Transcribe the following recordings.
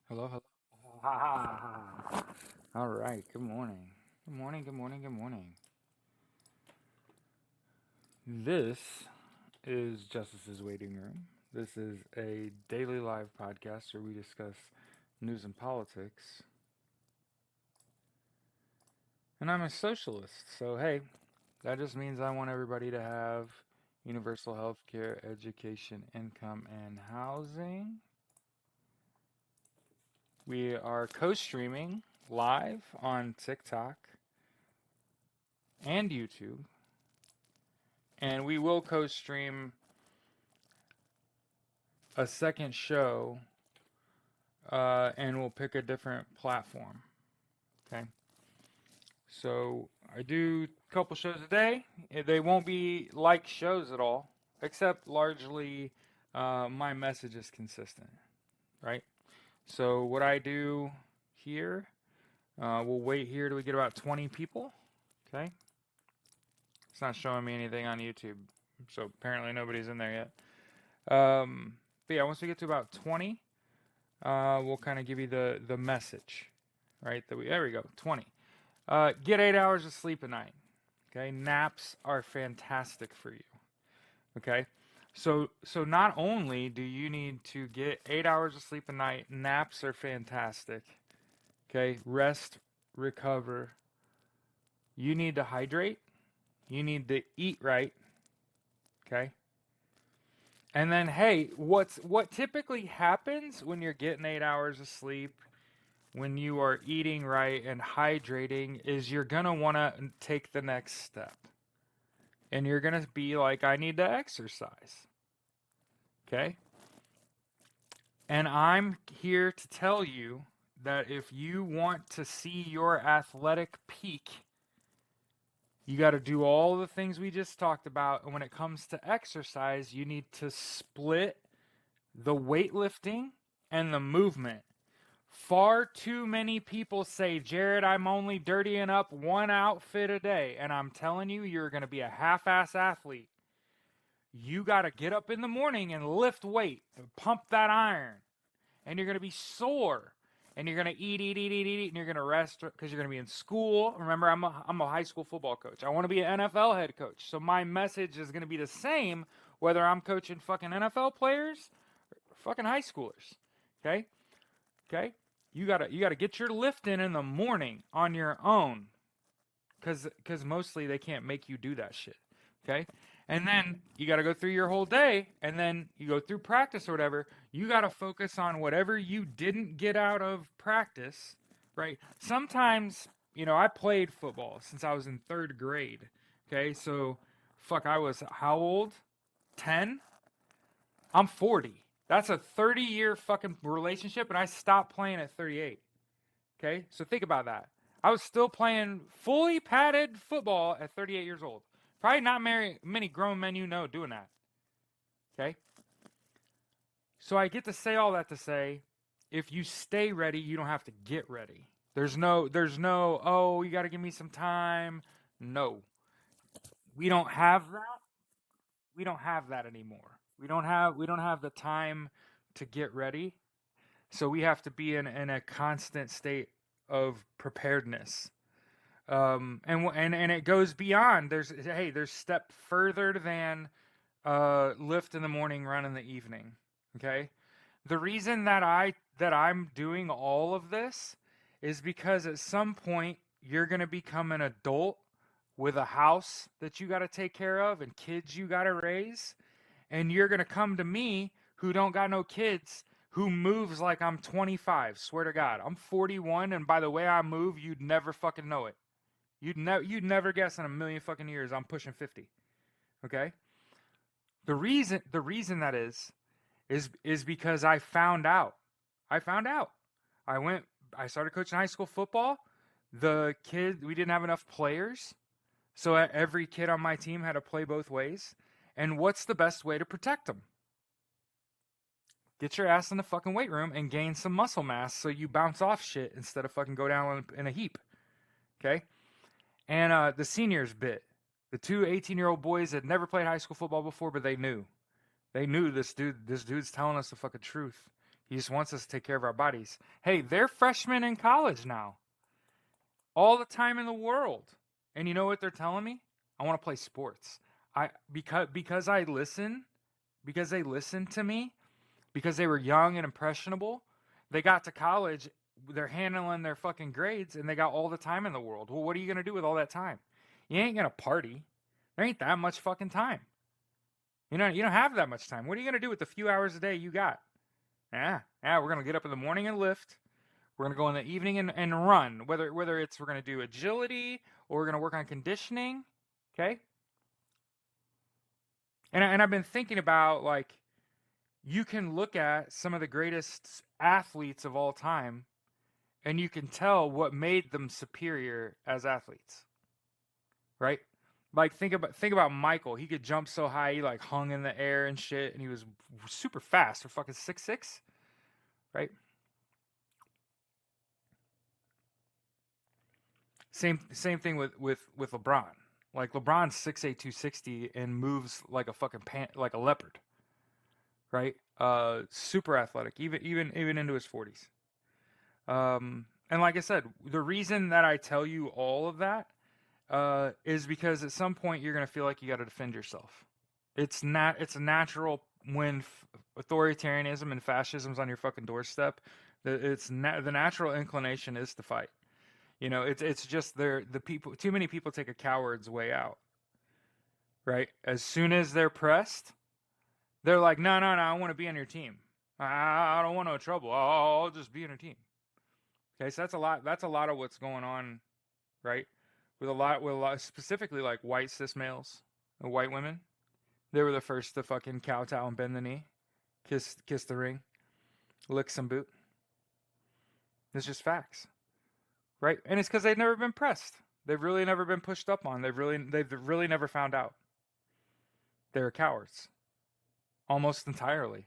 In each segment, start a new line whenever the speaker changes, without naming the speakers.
Hello, hello. Ha, ha, ha. All right. Good morning. Good morning. Good morning. Good morning. This is Justice's Waiting Room. This is a daily live podcast where we discuss news and politics. And I'm a socialist, so hey, that just means I want everybody to have universal health care, education, income, and housing. We are co streaming live on TikTok and YouTube, and we will co-stream a second show, and we'll pick a different platform. Okay, so I do a couple shows a day. They won't be like shows at all, except largely my message is consistent, right? So what I do here, we'll wait here till we get about 20 people. Okay, it's not showing me anything on YouTube, so apparently nobody's in there yet. But yeah, once we get to about 20, we'll kind of give you the message, right? There we go, 20. Get 8 hours of sleep a night. Okay, naps are fantastic for you. Okay, so not only do you need to get 8 hours of sleep a night, naps are fantastic. Okay, rest, recover. You need to hydrate. You need to eat right. Okay. And then, hey, what typically happens when you're getting 8 hours of sleep, when you are eating right and hydrating, is you're gonna want to take the next step, and you're gonna be like, I need to exercise. Okay, and I'm here to tell you that if you want to see your athletic peak, you got to do all the things we just talked about. And when it comes to exercise, you need to split the weightlifting and the movement. Far too many people say, Jared, I'm only dirtying up one outfit a day. And I'm telling you, you're going to be a half ass athlete. You got to get up in the morning and lift weight, and pump that iron. And you're going to be sore. And you're going to eat, and you're going to rest because you're going to be in school. Remember, I'm a high school football coach. I want to be an NFL head coach. So my message is going to be the same whether I'm coaching fucking NFL players or fucking high schoolers. Okay? Okay? You gotta get your lift in the morning on your own, cause mostly they can't make you do that shit. Okay? And then you gotta go through your whole day, and then you go through practice or whatever. You gotta focus on whatever you didn't get out of practice, right? Sometimes, I played football since I was in third grade. Okay, so fuck, I was how old? 10? I'm 40. That's a 30-year fucking relationship, and I stopped playing at 38. Okay, so think about that. I was still playing fully padded football at 38 years old. Probably not many grown men doing that. Okay, so I get to say all that to say, if you stay ready, you don't have to get ready. There's no. Oh, you got to give me some time. No, we don't have that. We don't have that anymore. We don't have the time to get ready. So we have to be in a constant state of preparedness. And it goes beyond. There's step further than lift in the morning, run in the evening. Okay, the reason that I'm doing all of this is because at some point you're gonna become an adult with a house that you got to take care of and kids you got to raise, and you're gonna come to me who don't got no kids, who moves like I'm 25. Swear to God, I'm 41, and by the way I move, you'd never fucking know it. You'd never guess in a million fucking years I'm pushing 50. Okay? The reason that is because I found out. I found out. I went I started coaching high school football. We didn't have enough players. So every kid on my team had to play both ways. And what's the best way to protect them? Get your ass in the fucking weight room and gain some muscle mass so you bounce off shit instead of fucking go down in a heap. Okay? And the seniors bit. The two 18-year-old boys had never played high school football before, but they knew. They knew this dude's telling us the fucking truth. He just wants us to take care of our bodies. Hey, they're freshmen in college now. All the time in the world. And you know what they're telling me? I want to play sports. Because I listen, because they listened to me, because they were young and impressionable, they got to college, they're handling their fucking grades, and they got all the time in the world. Well, what are you going to do with all that time? You ain't going to party. There ain't that much fucking time. You don't have that much time. What are you going to do with the few hours a day you got? Yeah, we're going to get up in the morning and lift. We're going to go in the evening and run. Whether it's we're going to do agility or we're going to work on conditioning. Okay? And I've been thinking about, like, you can look at some of the greatest athletes of all time and you can tell what made them superior as athletes. Right? Like, think about Michael. He could jump so high, he like hung in the air and shit, and he was super fast for fucking 6'6", right? Same thing with LeBron. Like, LeBron's 6'8", 260 and moves like a fucking like a leopard, right? Super athletic, even into his 40s. And like I said, the reason that I tell you all of that is because at some point you're gonna feel like you got to defend yourself. It's a natural when authoritarianism and fascism's on your fucking doorstep. The natural inclination is to fight. It's just the people. Too many people take a coward's way out. Right? As soon as they're pressed, they're like, no, I want to be on your team. I don't want no trouble. I'll just be on your team. Okay, so that's a lot of what's going on, right? With a lot, specifically like white cis males, white women. They were the first to fucking kowtow and bend the knee, kiss the ring, lick some boot. It's just facts, right? And it's because they've never been pressed. They've really never been pushed up on. They've really never found out. They're cowards, almost entirely.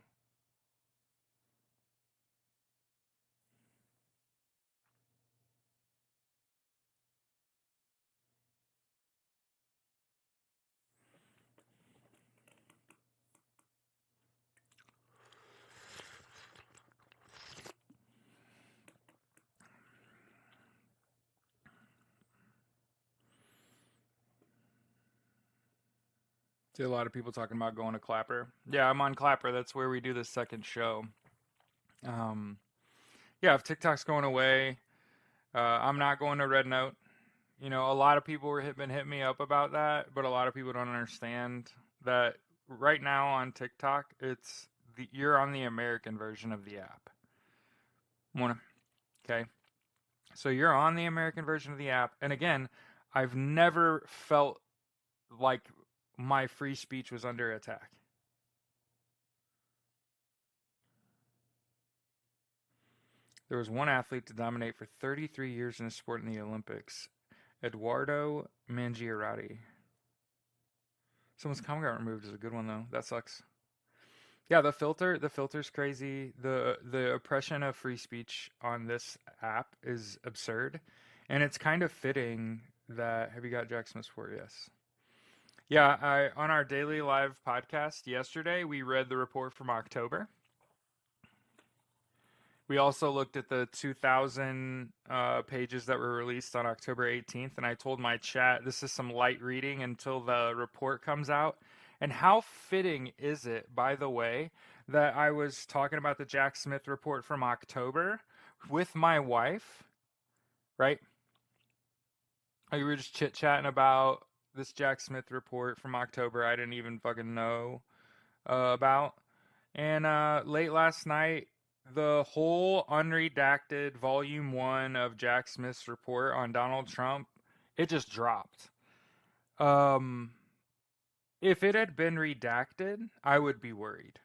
See a lot of people talking about going to Clapper. Yeah, I'm on Clapper. That's where we do the second show. Um, yeah, if TikTok's going away, I'm not going to Red Note. A lot of people been hitting me up about that, but a lot of people don't understand that right now on TikTok, you're on the American version of the app. Okay, so you're on the American version of the app, and again, I've never felt like my free speech was under attack. There was one athlete to dominate for 33 years in a sport in the Olympics, Eduardo Mangiarotti. Someone's comment got removed is a good one though. That sucks. Yeah, the filter's crazy. The oppression of free speech on this app is absurd, and it's kind of fitting that. Have you got Jack Smith's for? Yes. Yeah, on our daily live podcast yesterday, we read the report from October. We also looked at the 2,000 pages that were released on October 18th, and I told my chat this is some light reading until the report comes out. And how fitting is it, by the way, that I was talking about the Jack Smith report from October with my wife, right? We were just chit-chatting about this Jack Smith report from October I didn't even fucking know about. And late last night, the whole unredacted volume 1 of Jack Smith's report on Donald Trump, it just dropped. If it had been redacted, I would be worried.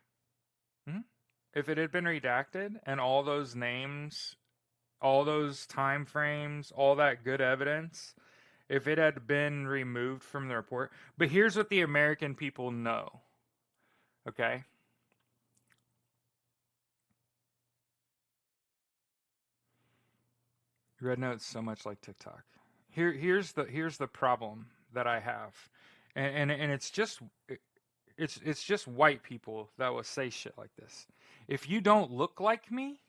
If it had been redacted and all those names, all those time frames, all that good evidence, if it had been removed from the report. But here's what the American people know. Okay? Red Note's so much like TikTok. Here's the problem that I have, and it's just It's just white people that will say shit like this. If you don't look like me,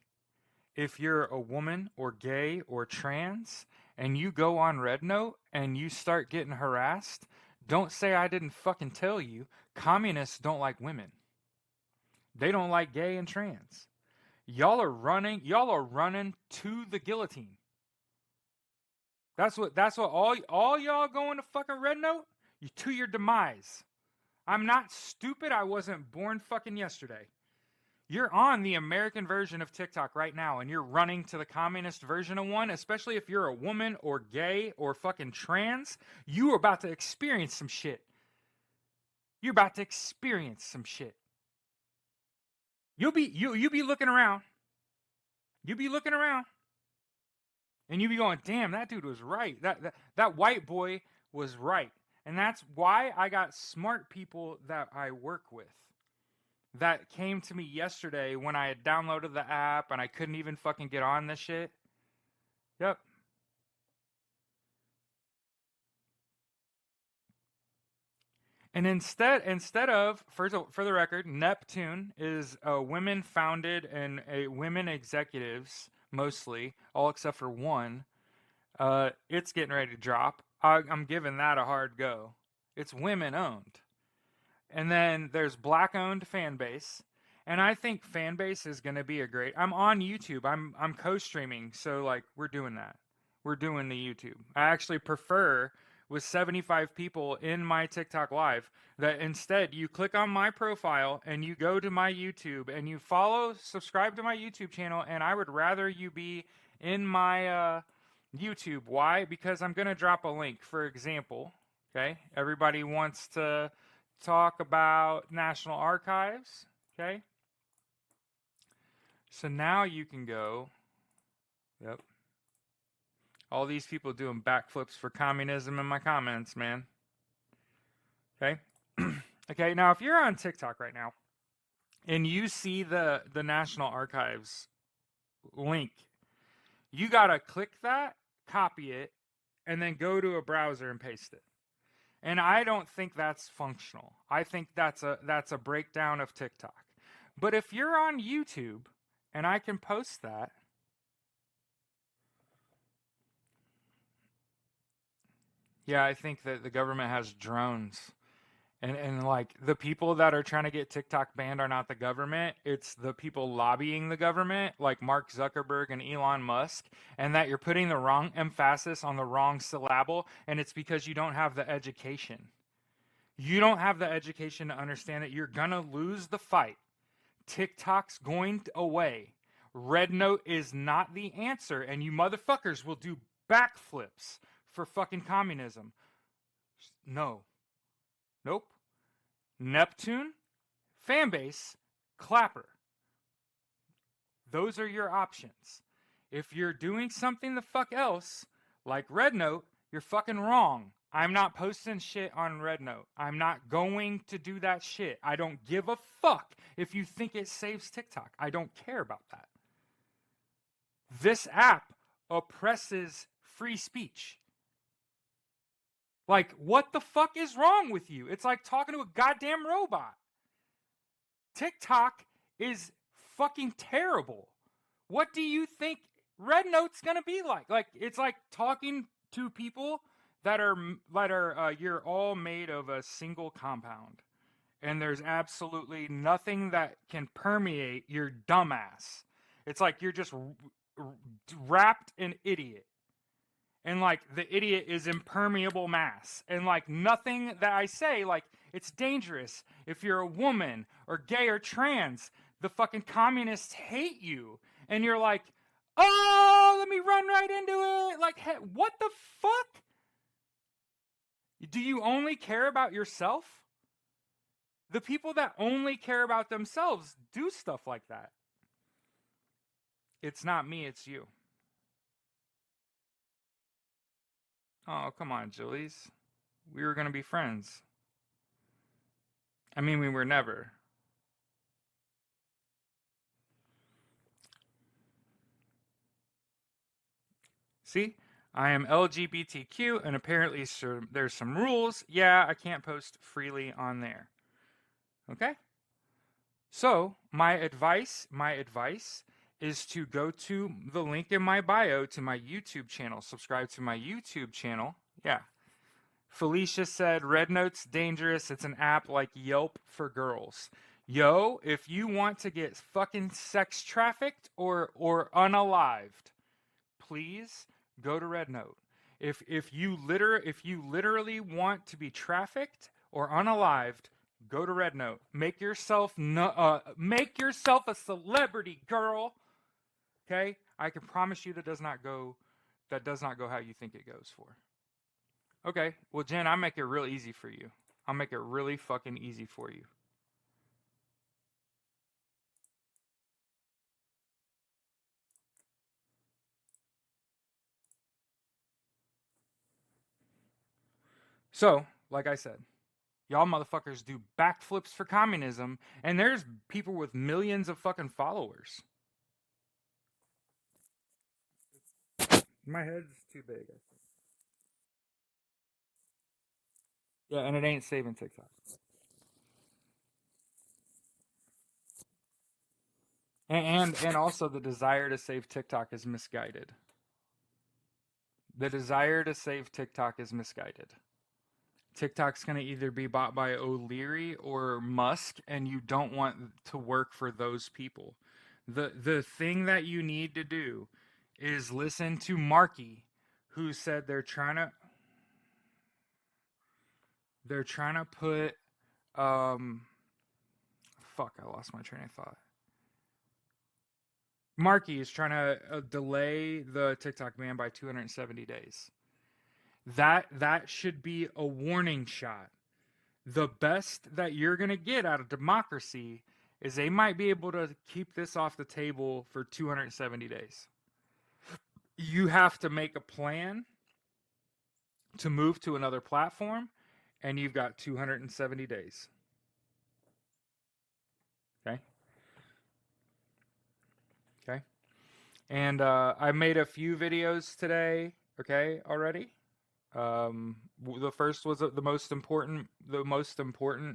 if you're a woman or gay or trans and you go on Red Note and you start getting harassed, don't say I didn't fucking tell you. Communists don't like women. They don't like gay and trans. Y'all are running to the guillotine. That's what all y'all going to fucking Red Note? You to your demise. I'm not stupid. I wasn't born fucking yesterday. You're on the American version of TikTok right now, and you're running to the communist version of one, especially if you're a woman or gay or fucking trans. You are about to experience some shit. You're about to experience some shit. You be looking around. You be looking around. And you be going, damn, that dude was right. That white boy was right. And that's why I got smart people that I work with that came to me yesterday when I had downloaded the app and I couldn't even fucking get on this shit. Yep. And instead of, for the record, Neptune is a women-founded and a women executives, mostly, all except for one. It's getting ready to drop. I'm giving that a hard go. It's women-owned. And then there's black-owned Fanbase. And I think Fanbase is going to be a great... I'm on YouTube. I'm co-streaming, so, like, we're doing that. We're doing the YouTube. I actually prefer, with 75 people in my TikTok live, that instead you click on my profile and you go to my YouTube and you subscribe to my YouTube channel, and I would rather you be in my YouTube. Why? Because I'm going to drop a link. For example, okay, everybody wants to talk about National Archives, okay? So now you can go, yep. All these people doing backflips for communism in my comments, man. Okay? Okay, now if you're on TikTok right now and you see the National Archives link, you gotta click that, copy it, and then go to a browser and paste it. And I don't think that's functional. I think that's a breakdown of TikTok. But if you're on YouTube and I can post that, yeah, I think that the government has drones. And like the people that are trying to get TikTok banned are not the government. It's the people lobbying the government, like Mark Zuckerberg and Elon Musk, and that you're putting the wrong emphasis on the wrong syllable, and it's because you don't have the education. You don't have the education to understand that you're gonna lose the fight. TikTok's going away. Red Note is not the answer, and you motherfuckers will do backflips for fucking communism. No. Nope. Neptune, Fanbase, Clapper. Those are your options. If you're doing something the fuck else, like Red Note, you're fucking wrong. I'm not posting shit on Red Note. I'm not going to do that shit. I don't give a fuck if you think it saves TikTok. I don't care about that. This app oppresses free speech. Like, what the fuck is wrong with you? It's like talking to a goddamn robot. TikTok is fucking terrible. What do you think Red Note's gonna be like? Like, it's like talking to people that are you're all made of a single compound, and there's absolutely nothing that can permeate your dumbass. It's like you're just wrapped in idiot. And like the idiot is impermeable mass. And like nothing that I say, like it's dangerous. If you're a woman or gay or trans, the fucking communists hate you. And you're like, oh, let me run right into it. Like, hey, what the fuck? Do you only care about yourself? The people that only care about themselves do stuff like that. It's not me, it's you. Oh, come on, Julies. We were going to be friends. I mean, we were never. See? I am LGBTQ, and apparently there's some rules. Yeah, I can't post freely on there. Okay? So, my advice is to go to the link in my bio to my YouTube channel. Subscribe to my YouTube channel. Yeah. Felicia said Red Note's dangerous. It's an app like Yelp for girls. Yo, if you want to get fucking sex trafficked or unalived, please go to Red Note. If you literally want to be trafficked or unalived, go to Red Note. Make yourself a celebrity, girl. Okay? I can promise you that does not go how you think it goes for. Okay. Well, Jen, I'll make it real easy for you. I'll make it really fucking easy for you. So, like I said, y'all motherfuckers do backflips for communism, and there's people with millions of fucking followers. My head's too big, I think. Yeah, and it ain't saving TikTok. And also the desire to save TikTok is misguided. The desire to save TikTok is misguided. TikTok's going to either be bought by O'Leary or Musk, and you don't want to work for those people. The thing that you need to do is listen to Marky, who said they're trying to put fuck, I lost my train of thought. Marky is trying to delay the TikTok ban by 270 days. That should be a warning shot. The best that you're going to get out of democracy is they might be able to keep this off the table for 270 days. You have to make a plan to move to another platform, and you've got 270 days. Okay? Okay? And I made a few videos today, okay, already. The first was the most important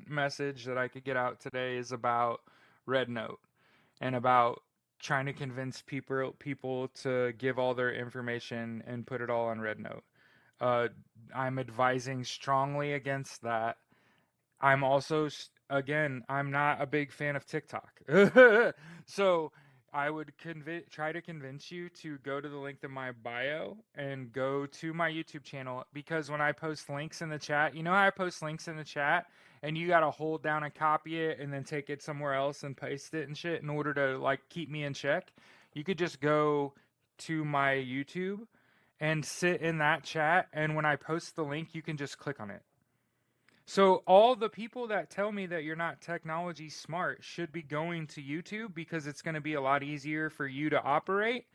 message that I could get out today is about Red Note and about trying to convince people to give all their information and put it all on Red Note. I'm advising strongly against that. I'm also, again, I'm not a big fan of TikTok. So I would try to convince you to go to the link in my bio and go to my YouTube channel, because when I post links in the chat, you know how I post links in the chat and you got to hold down and copy it and then take it somewhere else and paste it and shit in order to like keep me in check? You could just go to my YouTube and sit in that chat, and when I post the link, you can just click on it. So all the people that tell me that you're not technology smart should be going to YouTube, because it's going to be a lot easier for you to operate,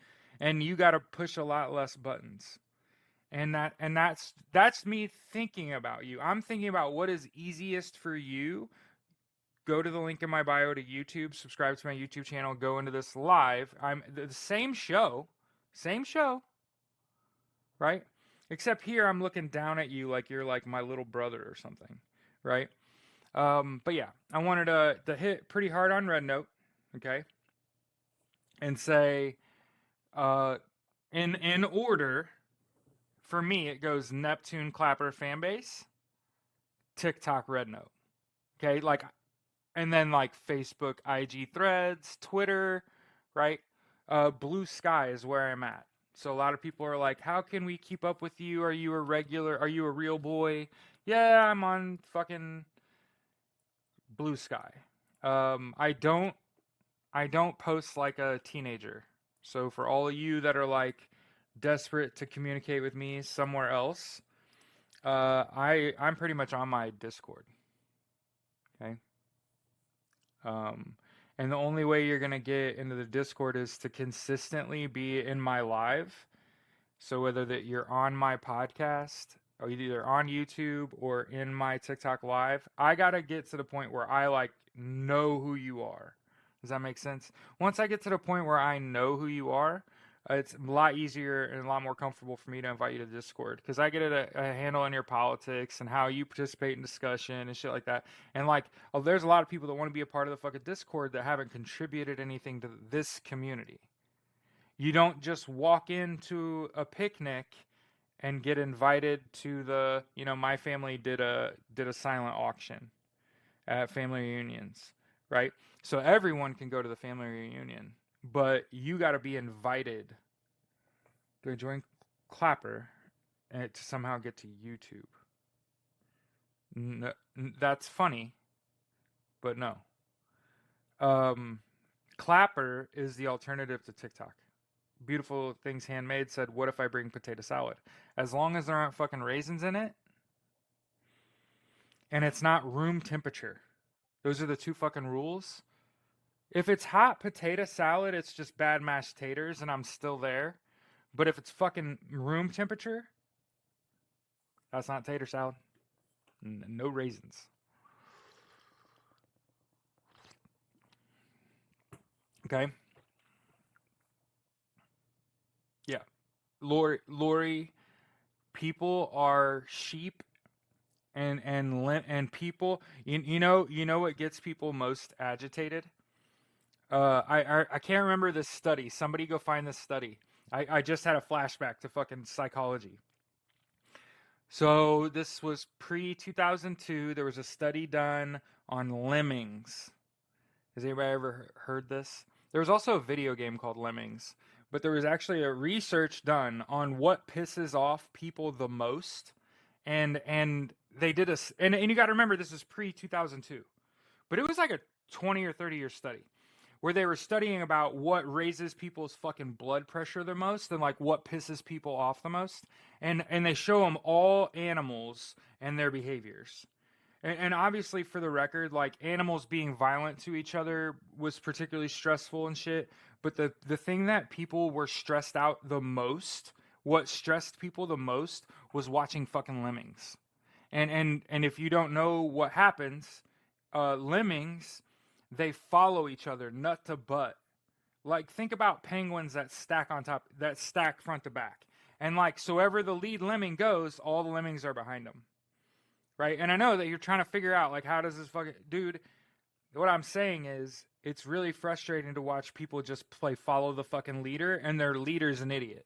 and you got to push a lot less buttons. And that's me thinking about you. I'm thinking about what is easiest for you. Go to the link in my bio to YouTube, subscribe to my YouTube channel, go into this live. I'm the same show, right? Except here I'm looking down at you like you're like my little brother or something, right? But yeah, I wanted to hit pretty hard on Red Note, okay, and say, in order, for me it goes Neptune, Clapper, Fanbase, TikTok, Red Note, okay, like, and then like Facebook, IG, Threads, Twitter, right? Blue Sky is where I'm at. So a lot of people are like, how can we keep up with you? Are you a real boy? Yeah, I'm on fucking Blue Sky. I don't post like a teenager. So for all of you that are like desperate to communicate with me somewhere else, I'm pretty much on my Discord. Okay. And the only way you're gonna get into the Discord is to consistently be in my live. So whether that you're on my podcast or either on YouTube or in my TikTok live, I gotta get to the point where I like know who you are. Does that make sense? Once I get to the point where I know who you are, It's a lot easier and a lot more comfortable for me to invite you to Discord because I get a handle on your politics and how you participate in discussion and shit like that. And like, oh, there's a lot of people that want to be a part of the fucking Discord that haven't contributed anything to this community. You don't just walk into a picnic and get invited to the, my family did a silent auction at family reunions, right? So everyone can go to the family reunion, but you got to be invited to join Clapper and to somehow get to YouTube. No, that's funny, but no. Clapper is the alternative to TikTok. Beautiful Things Handmade said, "What if I bring potato salad? As long as there aren't fucking raisins in it, and it's not room temperature. Those are the two fucking rules. If it's hot potato salad, it's just bad mashed taters, and I'm still there. But if it's fucking room temperature, that's not tater salad. No raisins." Okay. Yeah. Lori, people are sheep and people. You know what gets people most agitated? I can't remember this study. Somebody go find this study. I just had a flashback to fucking psychology. So this was pre 2002. There was a study done on lemmings. Has anybody ever heard this? There was also a video game called Lemmings, but there was actually a research done on what pisses off people the most, and they did and you got to remember this is pre 2002, but it was like a 20 or 30-year study where they were studying about what raises people's fucking blood pressure the most and like what pisses people off the most, and they show them all animals and their behaviors. And obviously, for the record, like animals being violent to each other was particularly stressful and shit. But the thing that people were stressed out the most, what stressed people the most, was watching fucking lemmings. And if you don't know what happens, lemmings, they follow each other nut to butt. Like think about penguins that stack front to back. And like so ever the lead lemming goes, all the lemmings are behind them. Right? And I know that you're trying to figure out like how does this fucking dude, what I'm saying is it's really frustrating to watch people just play follow the fucking leader and their leader's an idiot.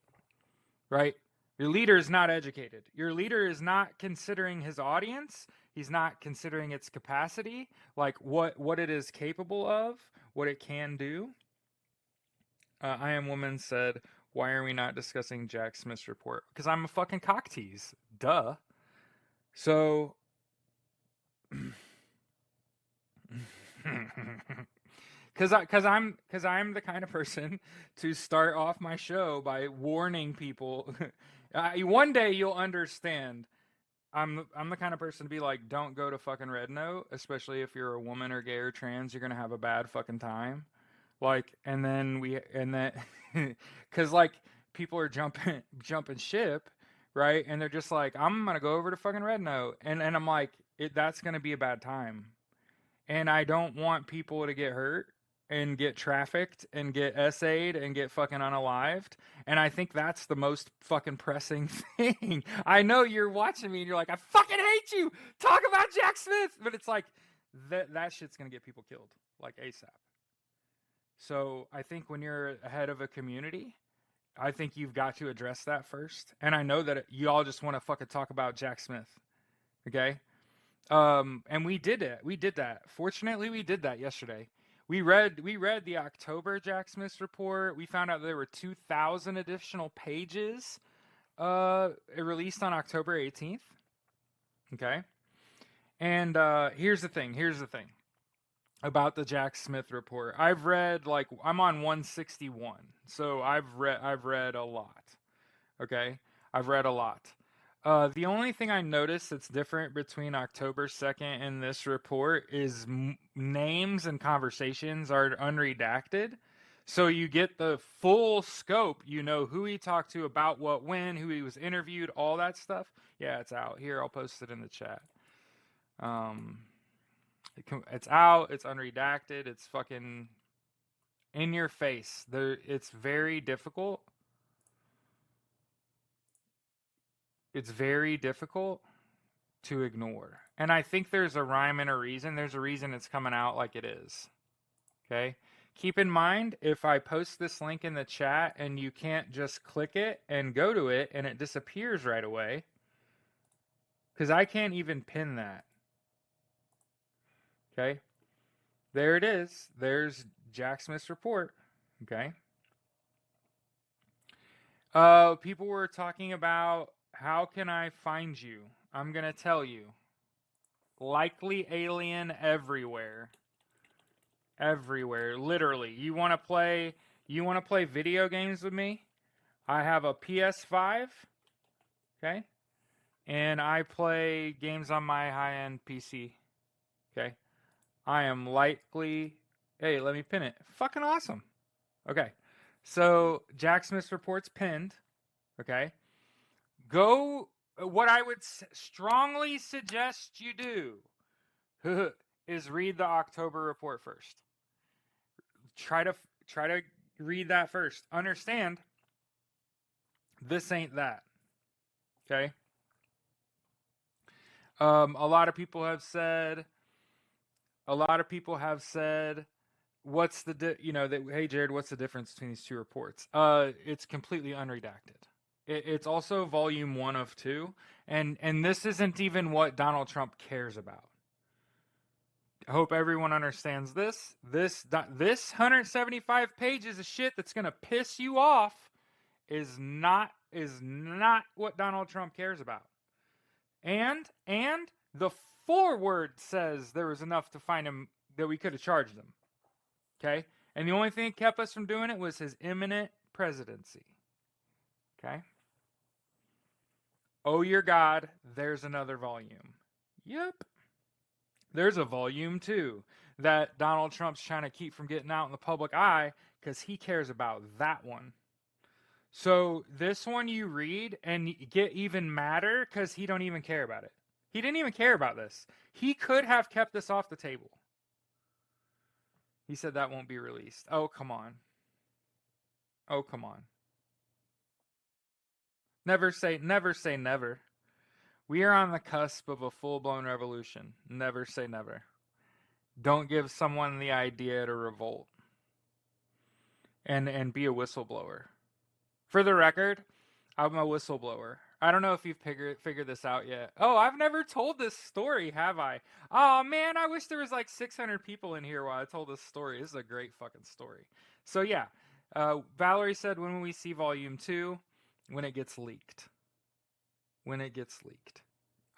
Right? Your leader is not educated. Your leader is not considering his audience. He's not considering its capacity, like what it is capable of, what it can do. I Am Woman said, "Why are we not discussing Jack Smith's report?" Because I'm a fucking cock tease. Duh. So because I'm the kind of person to start off my show by warning people. One day you'll understand. I'm the kind of person to be like, don't go to fucking Red Note, especially if you're a woman or gay or trans. You're gonna have a bad fucking time. Like, because like people are jumping ship, right? And they're just like, I'm gonna go over to fucking Red Note, and I'm like, that's gonna be a bad time. And I don't want people to get hurt and get trafficked and get essayed and get fucking unalived. And I think that's the most fucking pressing thing. I know you're watching me and you're like, I fucking hate you. Talk about Jack Smith. But it's like that shit's gonna get people killed like ASAP. So I think when you're ahead of a community, I think you've got to address that first. And I know that you all just want to fucking talk about Jack Smith. Okay? And we did it. We did that. Fortunately, we did that yesterday. We read the October Jack Smith report. We found out there were 2,000 additional pages released on October 18th. Okay? And here's the thing about the Jack Smith report. I've read I'm on 161. So I've read a lot. Okay? I've read a lot. The only thing I noticed that's different between October 2nd and this report is names and conversations are unredacted. So you get the full scope. You know who he talked to, about what, when, who he was interviewed, all that stuff. Yeah, it's out. Here, I'll post it in the chat. It's out. It's unredacted. It's fucking in your face. It's very difficult. it's very difficult to ignore. And I think there's a rhyme and a reason. There's a reason it's coming out like it is. Okay? Keep in mind, if I post this link in the chat and you can't just click it and go to it and it disappears right away, because I can't even pin that. Okay? There it is. There's Jack Smith's report. Okay? People were talking about, how can I find you? I'm going to tell you. Likely alien everywhere. Everywhere, literally. You want to play video games with me? I have a PS5, okay? And I play games on my high-end PC. Okay? I am likely, hey, let me pin it. Fucking awesome. Okay. So, Jack Smith's report's pinned, okay? Go, what I would strongly suggest you do is read the October report first. Try to read that first. Understand, this ain't that. Okay? A lot of people have said, what's the hey Jared, what's the difference between these two reports? It's completely unredacted. It's also volume 1 of 2, and this isn't even what Donald Trump cares about. I hope everyone understands this. This 175 pages of shit that's gonna piss you off is not what Donald Trump cares about. And the foreword says there was enough to find him, that we could have charged him. Okay? And the only thing that kept us from doing it was his imminent presidency. Okay? Oh, your God, there's another volume. Yep. There's a volume 2 that Donald Trump's trying to keep from getting out in the public eye because he cares about that one. So this one you read and get even madder because he don't even care about it. He didn't even care about this. He could have kept this off the table. He said that won't be released. Oh, come on. Oh, come on. Never say never. We are on the cusp of a full-blown revolution. Never say never. Don't give someone the idea to revolt. And be a whistleblower. For the record, I'm a whistleblower. I don't know if you've figured this out yet. Oh, I've never told this story, have I? Oh, man, I wish there was like 600 people in here while I told this story. This is a great fucking story. So, yeah. Valerie said, when will we see volume 2? When it gets leaked. When it gets leaked.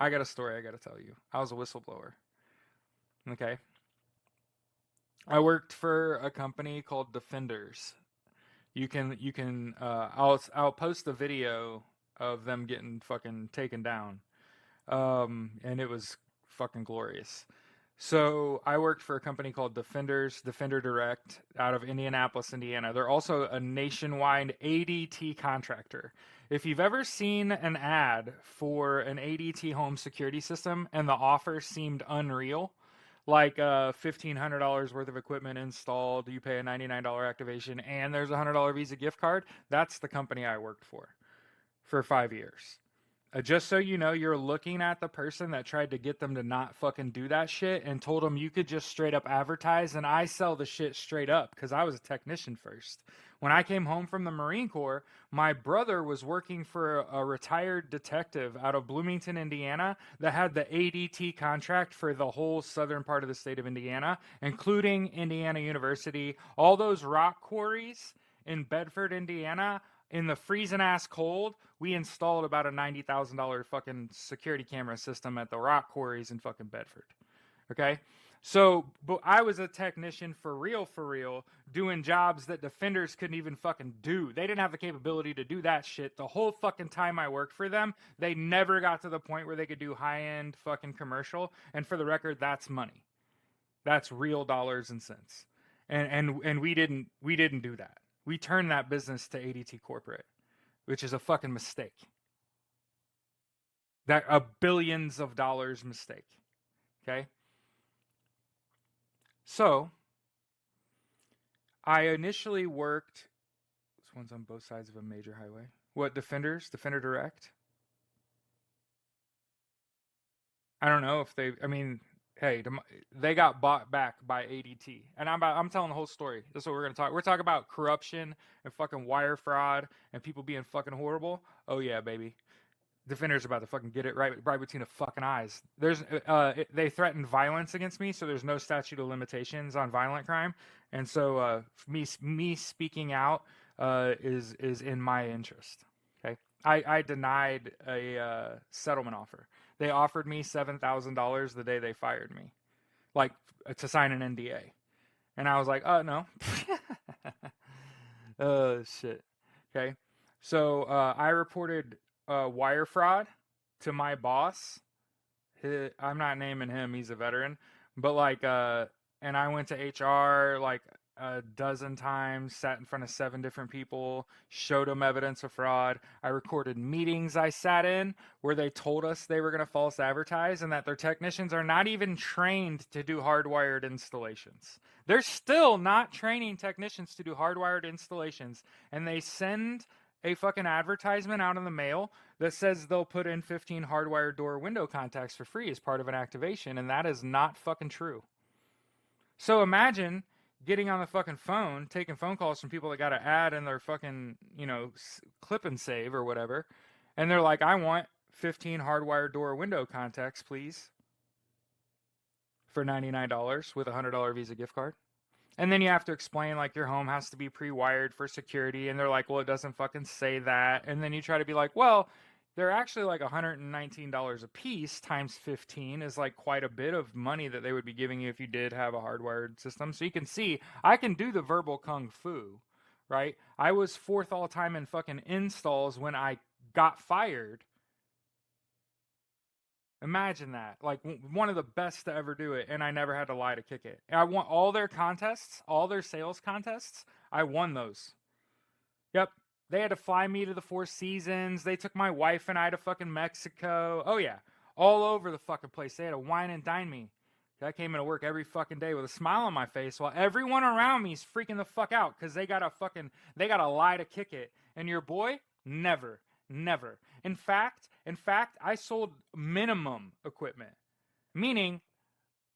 I got a story I got to tell you. I was a whistleblower. Okay. I worked for a company called Defenders. I'll post the video of them getting fucking taken down. And it was fucking glorious. So I worked for a company called Defender Direct, out of Indianapolis, Indiana. They're also a nationwide ADT contractor. If you've ever seen an ad for an ADT home security system and the offer seemed unreal, like $1,500 worth of equipment installed, you pay a $99 activation, and there's a $100 Visa gift card, that's the company I worked for 5 years. Just so you know, you're looking at the person that tried to get them to not fucking do that shit and told them you could just straight up advertise, and I sell the shit straight up because I was a technician first. When I came home from the Marine Corps, my brother was working for a retired detective out of Bloomington, Indiana, that had the ADT contract for the whole southern part of the state of Indiana, including Indiana University, all those rock quarries in Bedford, Indiana. In the freezing ass cold, we installed about a $90,000 fucking security camera system at the rock quarries in fucking Bedford. Okay? So, but I was a technician for real, doing jobs that Defenders couldn't even fucking do. They didn't have the capability to do that shit. The whole fucking time I worked for them, they never got to the point where they could do high-end fucking commercial. And for the record, that's money. That's real dollars and cents. And we didn't do that. We turned that business to ADT Corporate, which is a fucking mistake. That a billions of dollars mistake. Okay? So, I initially worked, this one's on both sides of a major highway. What, Defenders? Defender Direct? I don't know if they. I mean, hey, they got bought back by ADT, and I'm telling the whole story. This is what we're gonna talk. We're talking about corruption and fucking wire fraud and people being fucking horrible. Oh yeah, baby. Defender's about to fucking get it right between the fucking eyes. They threatened violence against me, so there's no statute of limitations on violent crime, and so me speaking out is in my interest. Okay, I denied a settlement offer. They offered me $7,000 the day they fired me, like to sign an NDA, and I was like, oh no, oh shit. Okay, so I reported wire fraud to my boss. I'm not naming him; he's a veteran. But like, and I went to HR like a dozen times, sat in front of 7 different people, showed them evidence of fraud. I recorded meetings I sat in where they told us they were going to false advertise and that their technicians are not even trained to do hardwired installations. They're still not training technicians to do hardwired installations, and they send a fucking advertisement out in the mail that says they'll put in 15 hardwired door window contacts for free as part of an activation, and that is not fucking true. So imagine getting on the fucking phone, taking phone calls from people that got an ad in their fucking, clip and save or whatever, and they're like, I want 15 hardwired door window contacts, please, for $99 with a $100 Visa gift card. And then you have to explain like your home has to be pre-wired for security, and they're like, well, it doesn't fucking say that. And then you try to be like, well, they're actually like $119 a piece times 15 is like quite a bit of money that they would be giving you if you did have a hardwired system. So you can see I can do the verbal kung fu, right? I was 4th all time in fucking installs when I got fired. Imagine that. Like one of the best to ever do it, and I never had to lie to kick it. And I won all their contests, all their sales contests. I won those. Yep. They had to fly me to the 4 Seasons. They took my wife and I to fucking Mexico. Oh yeah. All over the fucking place. They had to wine and dine me. I came into work every fucking day with a smile on my face while everyone around me is freaking the fuck out because they gotta lie to kick it. And your boy, never. In fact, I sold minimum equipment, meaning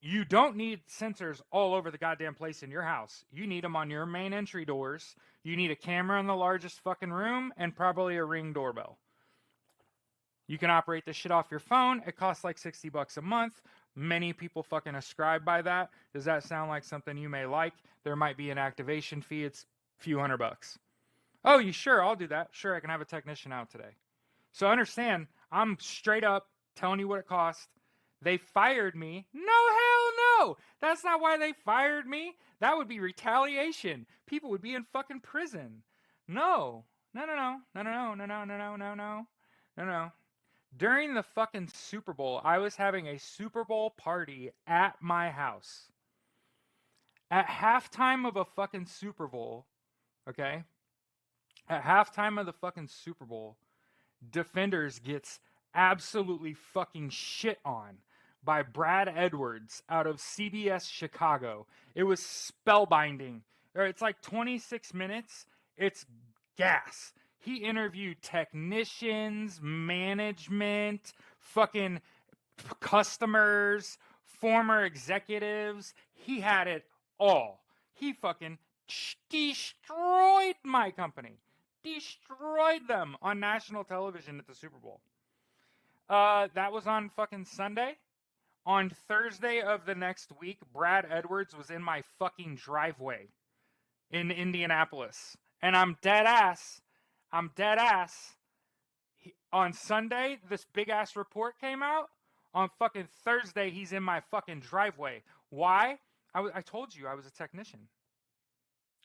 you don't need sensors all over the goddamn place in your house. You need them on your main entry doors. You need a camera in the largest fucking room and probably a Ring doorbell. You can operate this shit off your phone. It costs like $60 a month. Many people fucking ascribe by that. Does that sound like something you may like? There might be an activation fee. It's a few $100. Oh, you sure? I'll do that. Sure, I can have a technician out today. So understand, I'm straight up telling you what it cost. They fired me. No, hell no. That's not why they fired me. That would be retaliation. People would be in fucking prison. No. During the fucking Super Bowl, I was having a Super Bowl party at my house. At halftime of a fucking Super Bowl, okay? At halftime of the fucking Super Bowl, Defenders gets absolutely fucking shit on by Brad Edwards out of CBS Chicago. It was spellbinding. It's like 26 minutes. It's gas. He interviewed technicians, management, fucking customers, former executives. He had it all. He fucking destroyed my company. Destroyed them on national television at the Super Bowl. That was on fucking Sunday. On Thursday of the next week, Brad Edwards was in my fucking driveway in Indianapolis. And I'm dead ass. On Sunday, this big ass report came out. On fucking Thursday, he's in my fucking driveway. Why? I told you I was a technician.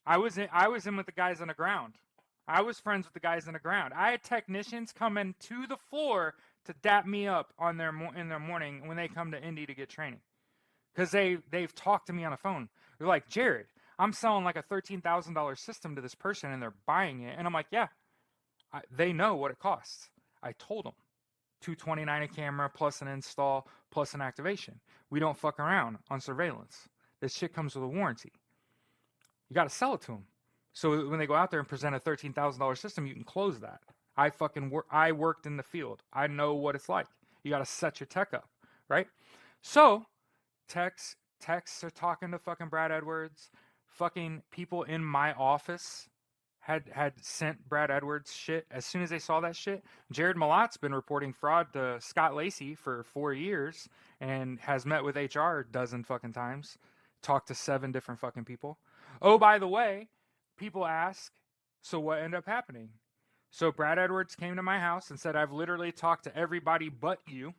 I was in with the guys on the ground. I was friends with the guys on the ground. I had technicians coming to the floor to dap me up in their morning when they come to Indy to get training. Because they've talked to me on the phone. They're like, Jared, I'm selling like a $13,000 system to this person and they're buying it. And I'm like, yeah, they know what it costs. I told them. $229 a camera plus an install plus an activation. We don't fuck around on surveillance. This shit comes with a warranty. You got to sell it to them. So when they go out there and present a $13,000 system, you can close that. I worked in the field. I know what it's like. You got to set your tech up, right? So texts are talking to fucking Brad Edwards. Fucking people in my office had sent Brad Edwards shit as soon as they saw that shit. Jared Malot's been reporting fraud to Scott Lacey for 4 years and has met with HR a dozen fucking times, talked to 7 different fucking people. Oh, by the way, people ask, so what ended up happening? So Brad Edwards came to my house and said, I've literally talked to everybody but you.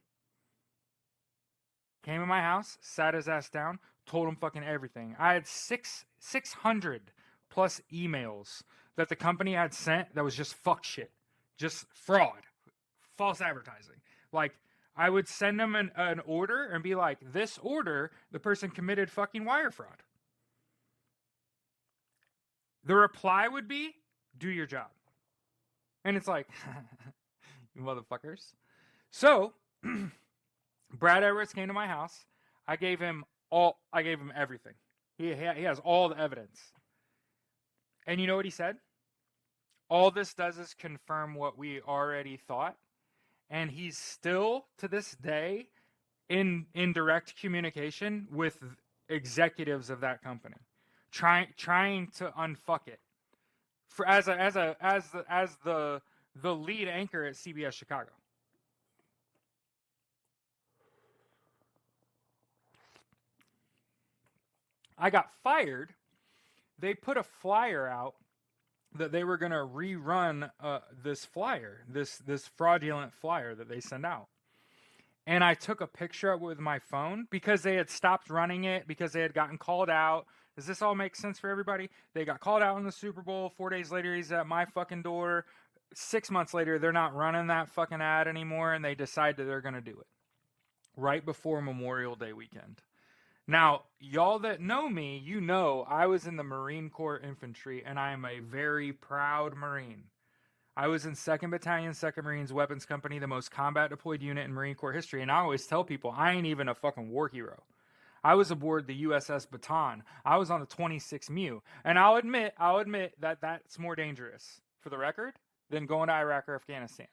Came in my house, sat his ass down, told him fucking everything. I had 600 plus emails that the company had sent that was just fuck shit, just fraud, false advertising. Like, I would send them an order and be like, this order, the person committed fucking wire fraud. The reply would be, do your job. And it's like, you motherfuckers. So, Brad Edwards came to my house. I gave him everything. He has all the evidence. And you know what he said? All this does is confirm what we already thought. And he's still, to this day, in direct communication with executives of that company, trying to unfuck it. For as the lead anchor at CBS Chicago. I got fired. They put a flyer out that they were going to rerun this flyer, this fraudulent flyer that they send out. And I took a picture of it with my phone because they had stopped running it because they had gotten called out. Does this all make sense for everybody? They got called out in the Super Bowl. 4 days later, he's at my fucking door. 6 months later, they're not running that fucking ad anymore, and they decide that they're going to do it right before Memorial Day weekend. Now, y'all that know me, you know I was in the Marine Corps Infantry, and I am a very proud Marine. I was in 2nd Battalion, 2nd Marines Weapons Company, the most combat deployed unit in Marine Corps history, and I always tell people I ain't even a fucking war hero. I was aboard the USS Baton. I was on the 26 MEU, and I'll admit that that's more dangerous, for the record, than going to Iraq or Afghanistan.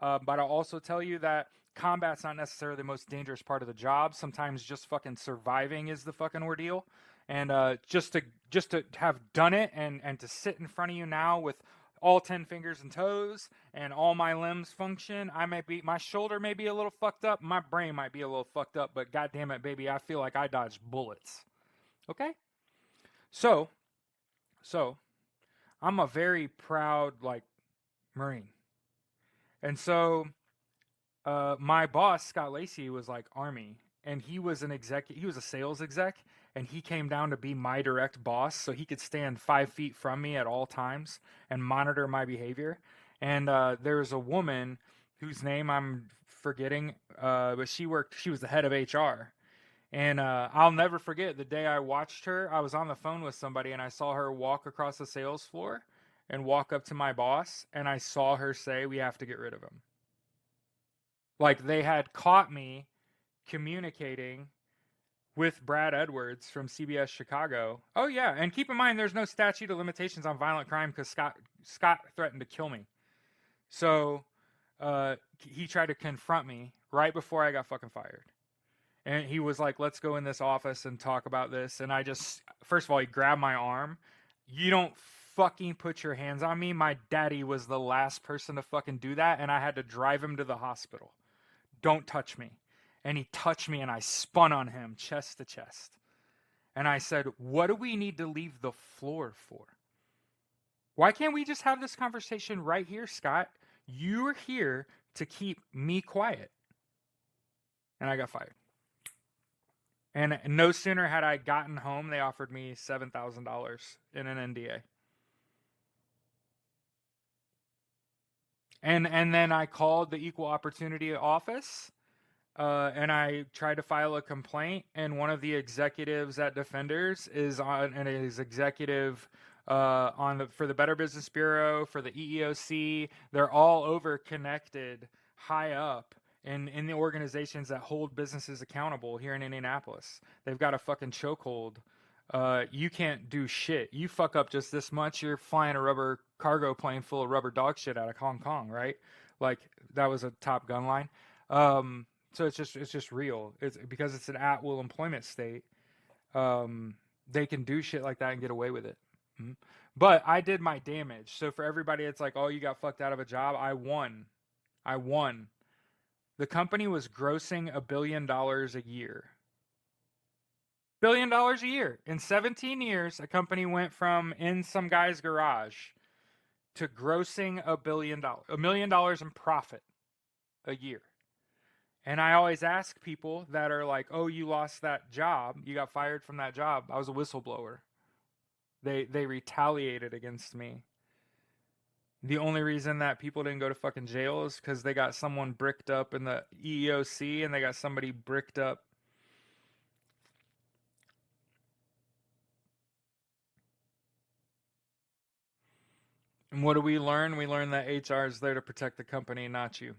But I'll also tell you that combat's not necessarily the most dangerous part of the job. Sometimes just fucking surviving is the fucking ordeal. And just to have done it and to sit in front of you now with all 10 fingers and toes and all my limbs function, my shoulder may be a little fucked up, my brain might be a little fucked up, but goddamn it, baby, I feel like I dodged bullets. Okay? So I'm a very proud Marine. And so my boss, Scott Lacey, was like Army, and he was an exec. He was a sales exec, and he came down to be my direct boss, so he could stand 5 feet from me at all times and monitor my behavior. And there was a woman whose name I'm forgetting, but she was the head of HR. And I'll never forget the day I watched her. I was on the phone with somebody, and I saw her walk across the sales floor and walk up to my boss, and I saw her say, "We have to get rid of him." Like, they had caught me communicating with Brad Edwards from CBS Chicago. Oh yeah, and keep in mind there's no statute of limitations on violent crime because Scott threatened to kill me. So he tried to confront me right before I got fucking fired. And he was like, let's go in this office and talk about this. And I just, first of all, he grabbed my arm. You don't fucking put your hands on me. My daddy was the last person to fucking do that, and I had to drive him to the hospital. Don't touch me. And he touched me, and I spun on him chest to chest. And I said, what do we need to leave the floor for? Why can't we just have this conversation right here, Scott? You're here to keep me quiet. And I got fired. And no sooner had I gotten home, they offered me $7,000 in an NDA. And then I called the Equal Opportunity Office, and I tried to file a complaint. And one of the executives at Defenders is executive for the Better Business Bureau, for the EEOC. They're all over connected high up in the organizations that hold businesses accountable here in Indianapolis. They've got a fucking chokehold. You can't do shit. You fuck up just this much, you're flying a rubber cargo plane full of rubber dog shit out of Hong Kong, right? Like, that was a Top Gun line. So it's just real. It's because it's an at will employment state. They can do shit like that and get away with it. Mhm. But I did my damage. So for everybody, it's like, oh, you got fucked out of a job. I won. I won. The company was grossing $1 billion a year. $1 billion a year. In 17 years, a company went from in some guy's garage to grossing $1 billion, $1 million in profit a year. And I always ask people that are like, "Oh, you lost that job. You got fired from that job." I was a whistleblower. They retaliated against me. The only reason that people didn't go to fucking jail is because they got someone bricked up in the EEOC and they got somebody bricked up. And what do we learn? We learn that HR is there to protect the company, not you.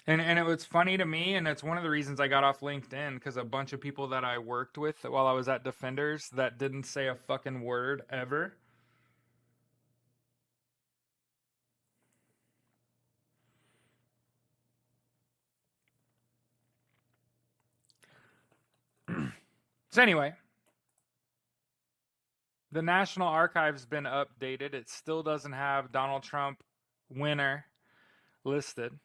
And it was funny to me, and it's one of the reasons I got off LinkedIn, because a bunch of people that I worked with while I was at Defenders that didn't say a fucking word ever. So anyway, the National Archive's been updated. It still doesn't have Donald Trump winner listed.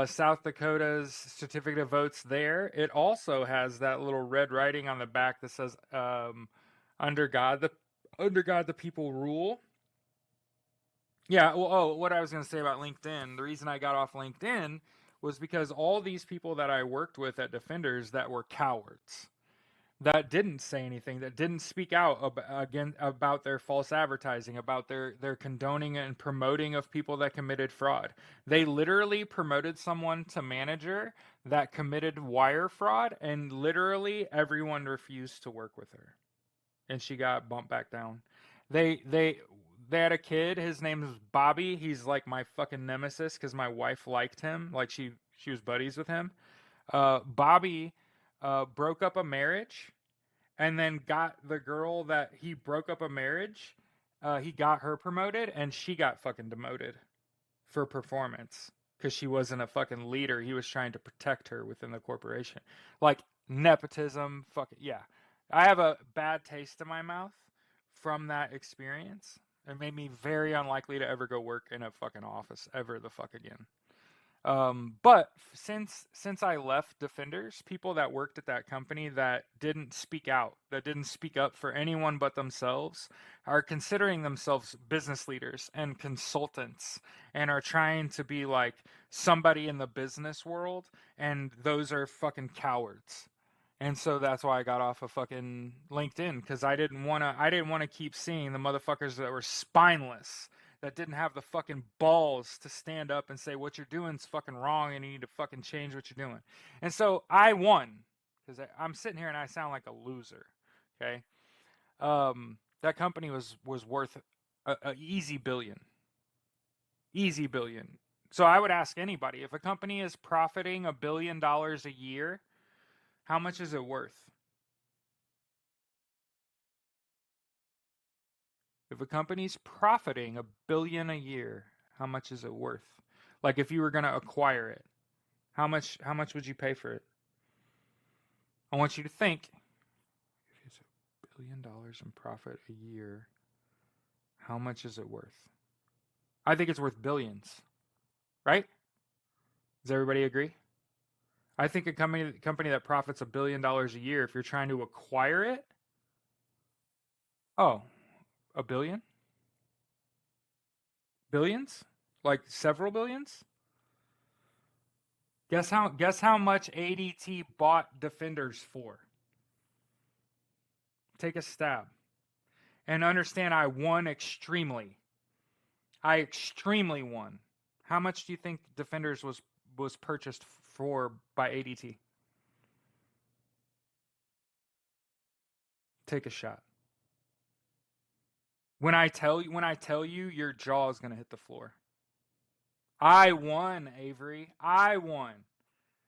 South Dakota's certificate of votes there. It also has that little red writing on the back that says, "Under God, the people rule." Yeah. Well, oh, what I was going to say about LinkedIn. The reason I got off LinkedIn was because all these people that I worked with at Defenders that were cowards, that didn't say anything, that didn't speak out about their false advertising, about their condoning and promoting of people that committed fraud. They literally promoted someone to manager that committed wire fraud, and literally everyone refused to work with her, and she got bumped back down. They had a kid. His name is Bobby. He's like my fucking nemesis because my wife liked him. Like she was buddies with him. Bobby broke up a marriage and then got the girl that he broke up a marriage. He got her promoted and she got fucking demoted for performance because she wasn't a fucking leader. He was trying to protect her within the corporation. Like nepotism, fucking yeah. I have a bad taste in my mouth from that experience. It made me very unlikely to ever go work in a fucking office ever the fuck again. But since I left Defenders, people that worked at that company that didn't speak out, that didn't speak up for anyone but themselves, are considering themselves business leaders and consultants and are trying to be like somebody in the business world, and those are fucking cowards. And so that's why I got off of fucking LinkedIn, because I didn't want to keep seeing the motherfuckers that were spineless, that didn't have the fucking balls to stand up and say what you're doing is fucking wrong and you need to fucking change what you're doing. And so I won, because I'm sitting here and I sound like a loser. Okay, that company was worth a easy billion. So I would ask anybody, if a company is profiting $1 billion a year, how much is it worth? If a company's profiting $1 billion a year, how much is it worth? Like if you were going to acquire it, how much would you pay for it? I want you to think, if it's $1 billion in profit a year, how much is it worth? I think it's worth billions, right? Does everybody agree? I think a company that profits $1 billion a year, if you're trying to acquire it, oh, a billion? Billions? Like several billions? Guess how much ADT bought Defenders for? Take a stab. And understand I won extremely. I extremely won. How much do you think Defenders was purchased for by ADT? Take a shot. When I tell you, your jaw is going to hit the floor. I won, Avery. I won.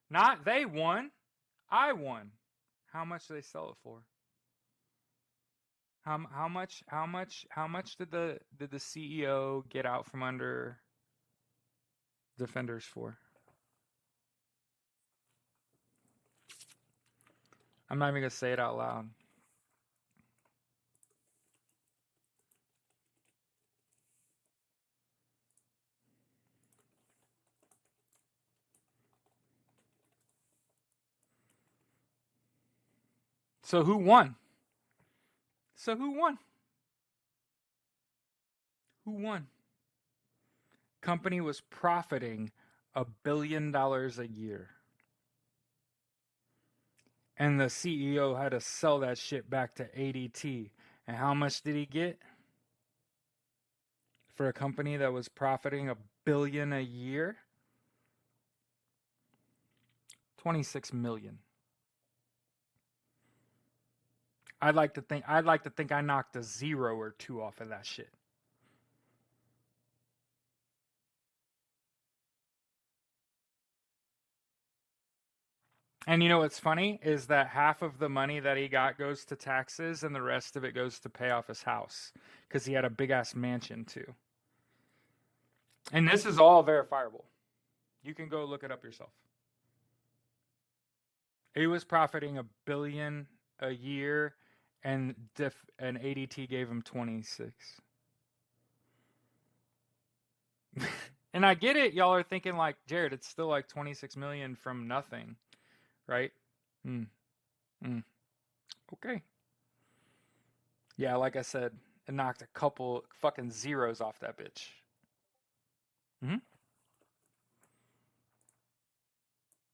Not they won. I won. How much do they sell it for? How much did the CEO get out from under Defenders for? I'm not even gonna say it out loud. So who won? So who won? Who won? Company was profiting $1 billion a year. And the CEO had to sell that shit back to ADT. And how much did he get? For a company that was profiting $1 billion a year? 26 million. I'd like to think I knocked a 0 or 2 off of that shit. And you know what's funny is that half of the money that he got goes to taxes and the rest of it goes to pay off his house because he had a big ass mansion too. And this is all verifiable. You can go look it up yourself. He was profiting $1 billion a year, and ADT gave him 26. And I get it. Y'all are thinking like, Jared, it's still like 26 million from nothing, right? Okay. Yeah, like I said, it knocked a couple fucking zeros off that bitch. hmm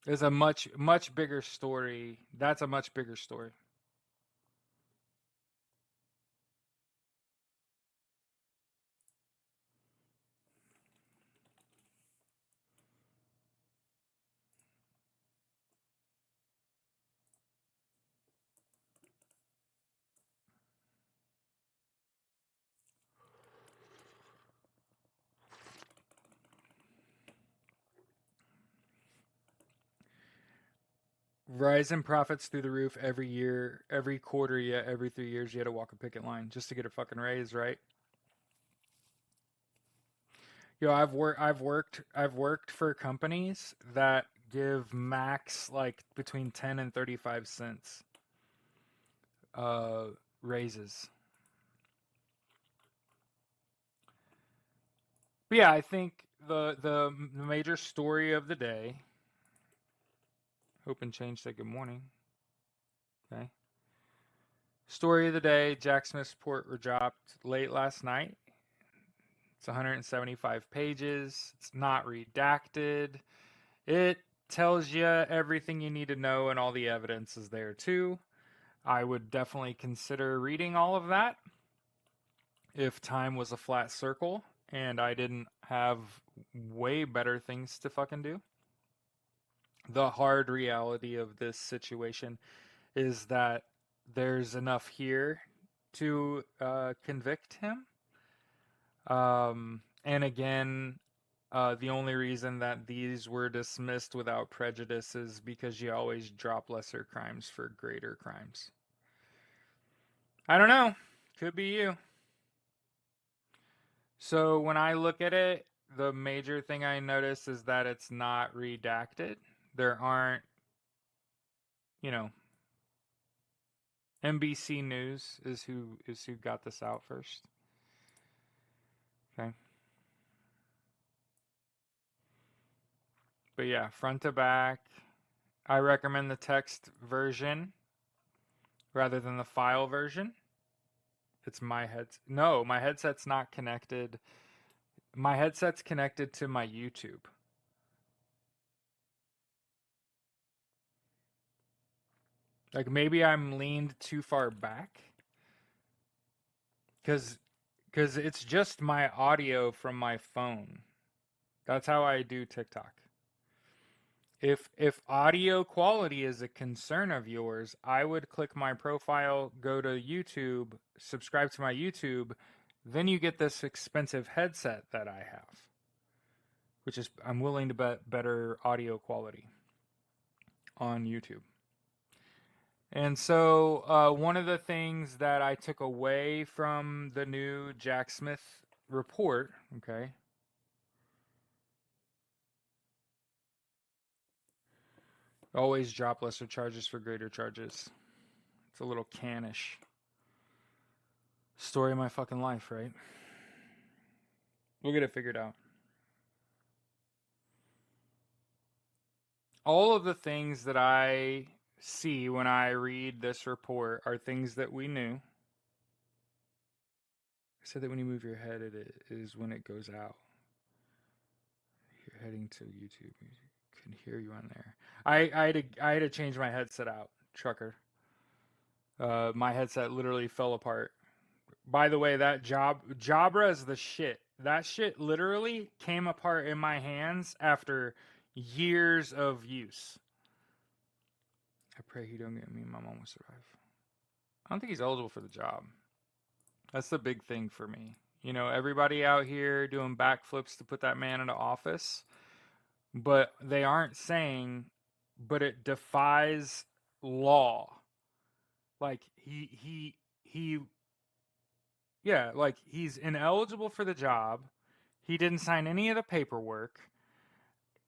There's a much bigger story. That's a much bigger story. Verizon profits through the roof every year, every quarter, yeah, every 3 years you had to walk a picket line just to get a fucking raise, right? Yo, I've worked for companies that give max like between 10 and 35 cents uh raises. But yeah, I think the major story of the day. Hope and Change said good morning. Okay. Story of the day: Jack Smith's report were dropped late last night. It's 175 pages. It's not redacted. It tells you everything you need to know, and all the evidence is there too. I would definitely consider reading all of that if time was a flat circle and I didn't have way better things to fucking do. The hard reality of this situation is that there's enough here to convict him. And again, the only reason that these were dismissed without prejudice is because you always drop lesser crimes for greater crimes. I don't know. Could be you. So when I look at it, the major thing I notice is that it's not redacted. There aren't, you know, NBC News is who got this out first. Okay. But yeah, front to back. I recommend the text version rather than the file version. It's my head. No, my headset's not connected. My headset's connected to my YouTube. Like maybe I'm leaned too far back. Cuz it's just my audio from my phone. That's how I do TikTok. If audio quality is a concern of yours, I would click my profile, go to YouTube, subscribe to my YouTube, then you get this expensive headset that I have, which is I'm willing to bet better audio quality on YouTube. And so one of the things that I took away from the new Jack Smith report, okay, always drop lesser charges for greater charges. It's a little cannish. Story of my fucking life, right? We'll get it figured out. All of the things that I see when I read this report are things that we knew. I said that when you move your head, it is when it goes out. You're heading to YouTube. You can hear you on there. I had to change my headset out, trucker. My headset literally fell apart. By the way, that Jabra is the shit. That shit literally came apart in my hands after years of use. I pray he don't get me and my mom will survive. I don't think he's eligible for the job. That's the big thing for me. You know, everybody out here doing backflips to put that man into office, but they aren't saying, but it defies law. Like yeah, like he's ineligible for the job. He didn't sign any of the paperwork.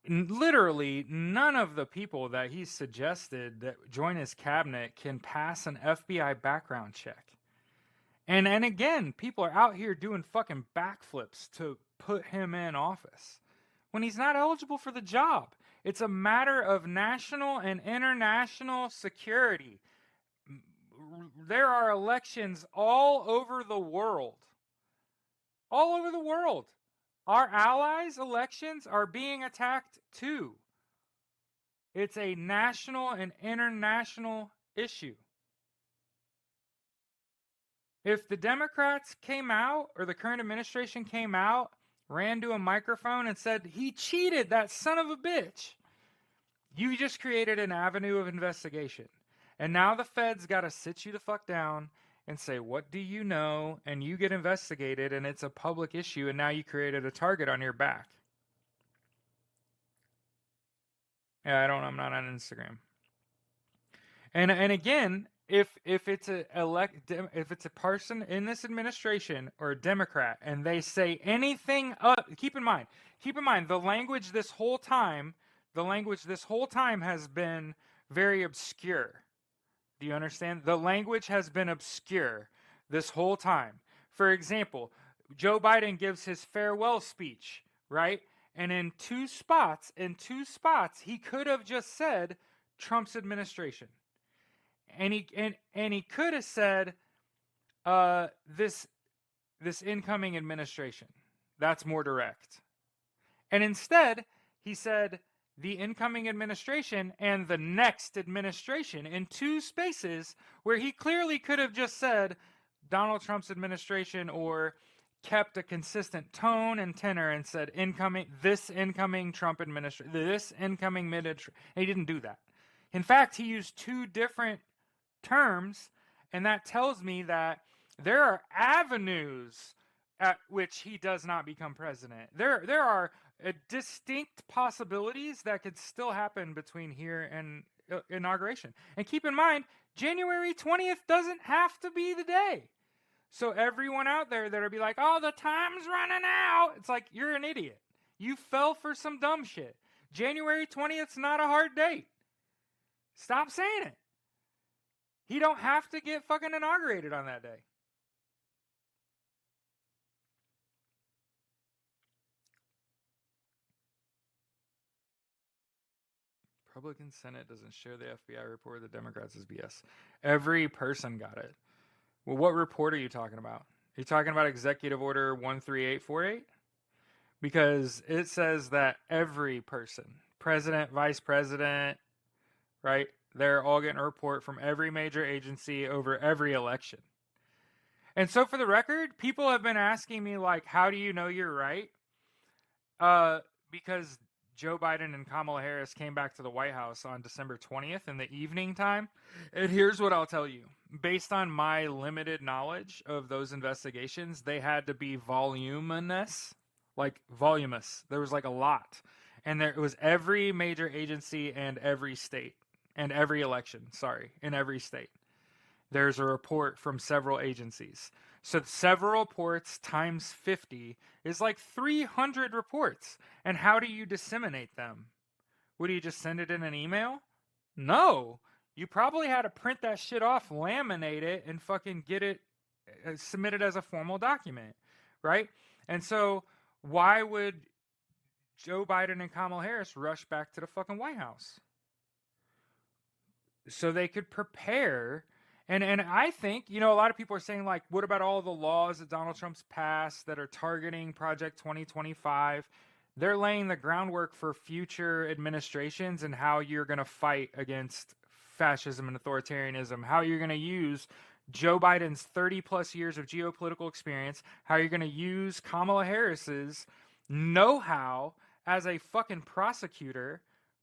Literally, none of the people that he suggested that join his cabinet can pass an FBI background check. And again, people are out here doing fucking backflips to put him in office when he's not eligible for the job. It's a matter of national and international security. There are elections all over the world. All over the world. Our allies' elections are being attacked too. It's a national and international issue. If the Democrats came out, or the current administration came out, ran to a microphone and said, he cheated, that son of a bitch, you just created an avenue of investigation. And now the feds got to sit you the fuck down and say, what do you know? And you get investigated, and it's a public issue, and now you created a target on your back. Yeah, I'm not on Instagram. And again, if it's if it's a person in this administration or a Democrat and they say anything, keep in mind the language this whole time has been very obscure. Do you understand? The language has been obscure this whole time. For example, Joe Biden gives his farewell speech, right? And in two spots, he could have just said Trump's administration. And he could have said this incoming administration. That's more direct. And instead, he said the incoming administration and the next administration in two spaces where he clearly could have just said Donald Trump's administration, or kept a consistent tone and tenor and said this incoming Trump administration, this incoming he didn't do that. In fact, he used two different terms, and that tells me that there are avenues at which he does not become president. There are distinct possibilities that could still happen between here and inauguration. And keep in mind, January 20th doesn't have to be the day. So everyone out there that'll be like, oh, the time's running out. It's like, you're an idiot. You fell for some dumb shit. January 20th's not a hard date. Stop saying it. He don't have to get fucking inaugurated on that day. Republican Senate doesn't share the FBI report. The Democrats is BS. Every person got it. Well, what report are you talking about? Are you talking about Executive Order 13848? Because it says that every person, president, vice president, right? They're all getting a report from every major agency over every election. And so for the record, people have been asking me, like, how do you know you're right? Because Joe Biden and Kamala Harris came back to the White House on December 20th in the evening time. And here's what I'll tell you. Based on my limited knowledge of those investigations, they had to be voluminous. There was like a lot. And it was every major agency and every state. and every election, in every state. There's a report from several agencies. So several reports times 50 is like 300 reports. And how do you disseminate them? Would you just send it in an email? No. You probably had to print that shit off, laminate it, and fucking get it submitted as a formal document, right? And so why would Joe Biden and Kamala Harris rush back to the fucking White House? So they could prepare. And I think, a lot of people are saying, like, what about all the laws that Donald Trump's passed that are targeting Project 2025? They're laying the groundwork for future administrations and how you're going to fight against fascism and authoritarianism, how you're going to use Joe Biden's 30 plus years of geopolitical experience, how you're going to use Kamala Harris's know-how as a fucking prosecutor,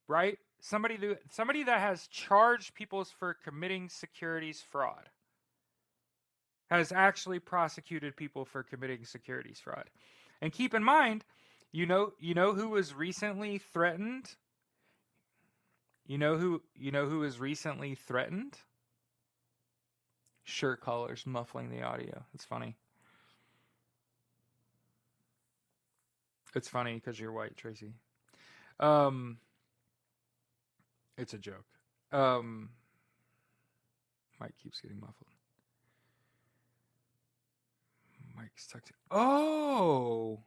right? Somebody that has charged people for committing securities fraud, has actually prosecuted people for committing securities fraud. And keep in mind, you know who was recently threatened? You know who was recently threatened? Shirt collars muffling the audio. It's funny. It's funny because you're white, Tracy. It's a joke. Mike keeps getting muffled. Mike's texting. Oh.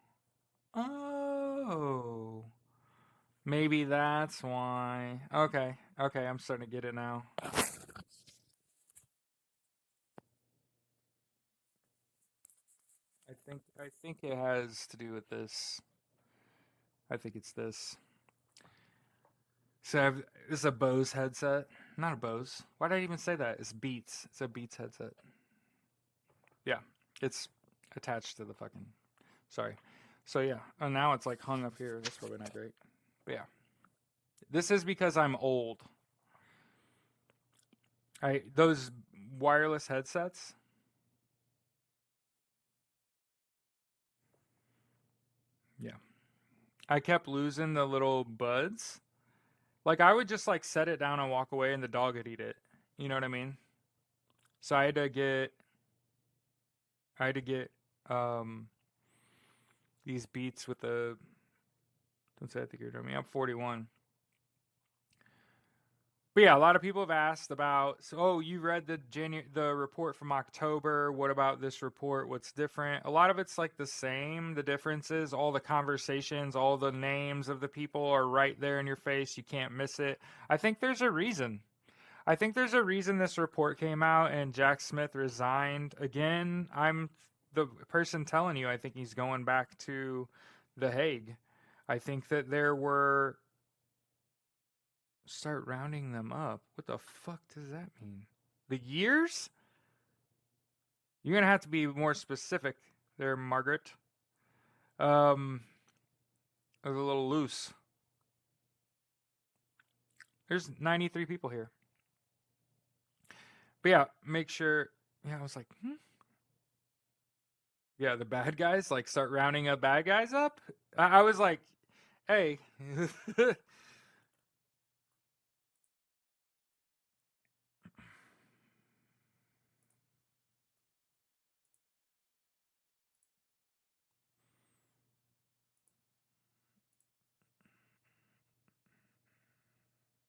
Maybe that's why. Okay, I'm starting to get it now. I think it has to do with this. I think it's this. So this is a Bose headset. Not a Bose. Why did I even say that? It's Beats. It's a Beats headset. Yeah, it's attached to the fucking. Sorry. So yeah, and now it's like hung up here. That's probably not great. But yeah, this is because I'm old. Those wireless headsets. Yeah, I kept losing the little buds. Like I would just like set it down and walk away, and the dog would eat it. You know what I mean? So I had to get these Beats with the. Don't say I think you're doing me. I'm 41. But yeah, a lot of people have asked about. So, oh, you read the report from October. What about this report? What's different? A lot of it's like the same. The difference is all the conversations, all the names of the people are right there in your face. You can't miss it. I think there's a reason. I think there's a reason this report came out and Jack Smith resigned. Again, I'm the person telling you. I think he's going back to The Hague. I think that there were. Start rounding them up. What the fuck does that mean? The years? You're gonna have to be more specific there, Margaret. It was a little loose. There's 93 people here. But yeah, make sure. Yeah, I was like, Yeah, the bad guys, like start rounding up bad guys up. I was like, hey.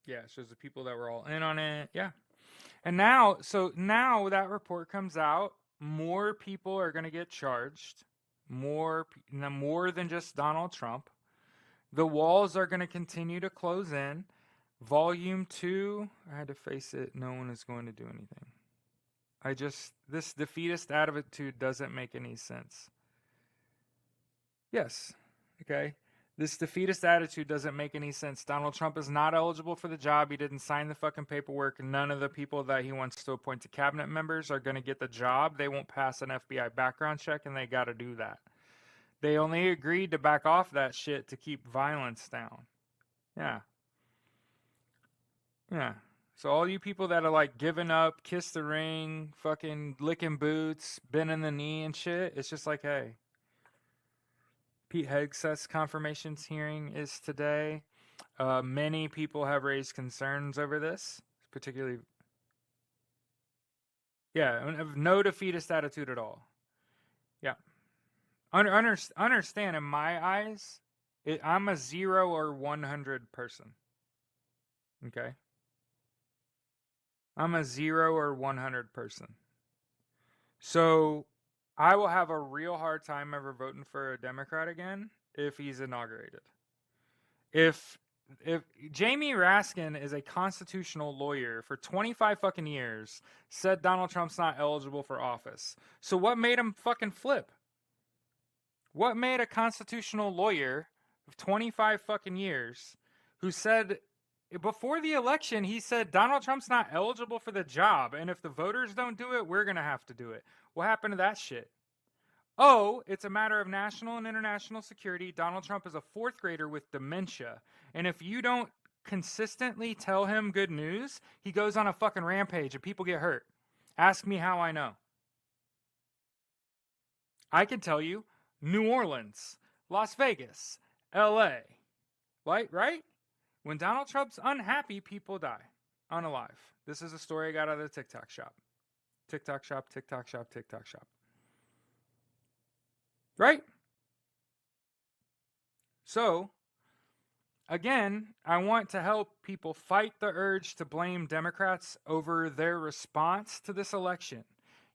Yeah, it shows the people that were all in on it. Yeah. And now that report comes out, more people are going to get charged. More than just Donald Trump. The walls are going to continue to close in. Volume 2, I had to face it. No one is going to do anything. This defeatist attitude doesn't make any sense. Yes. Okay. This defeatist attitude doesn't make any sense. Donald Trump is not eligible for the job. He didn't sign the fucking paperwork. None of the people that he wants to appoint to cabinet members are going to get the job. They won't pass an FBI background check, and they got to do that. They only agreed to back off that shit to keep violence down. Yeah. Yeah. So all you people that are like giving up, kiss the ring, fucking licking boots, bending the knee and shit, it's just like, hey. Pete Hegseth's confirmations hearing is today. Many people have raised concerns over this, particularly. Yeah, of no defeatist attitude at all. Yeah. Understand, in my eyes, I'm a 0 or 100 person. Okay? I'm a 0 or 100 person. So I will have a real hard time ever voting for a Democrat again if he's inaugurated. If Jamie Raskin is a constitutional lawyer for 25 fucking years, said Donald Trump's not eligible for office. So what made him fucking flip? What made a constitutional lawyer of 25 fucking years who said before the election, he said Donald Trump's not eligible for the job, and if the voters don't do it, we're going to have to do it. What happened to that shit? Oh, it's a matter of national and international security. Donald Trump is a fourth grader with dementia. And if you don't consistently tell him good news, he goes on a fucking rampage and people get hurt. Ask me how I know. I can tell you New Orleans, Las Vegas, LA. Right? When Donald Trump's unhappy, people die. Unalive. This is a story I got out of the TikTok shop. TikTok shop, TikTok shop, TikTok shop. Right? So, again, I want to help people fight the urge to blame Democrats over their response to this election.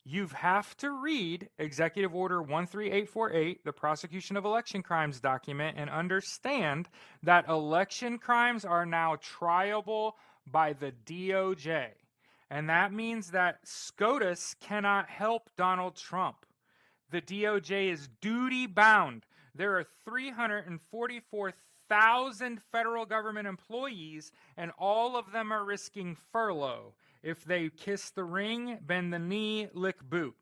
You have to read Executive Order 13848, the Prosecution of Election Crimes document, and understand that election crimes are now triable by the DOJ. And that means that SCOTUS cannot help Donald Trump. The DOJ is duty bound. There are 344,000 federal government employees, and all of them are risking furlough if they kiss the ring, bend the knee, lick boot.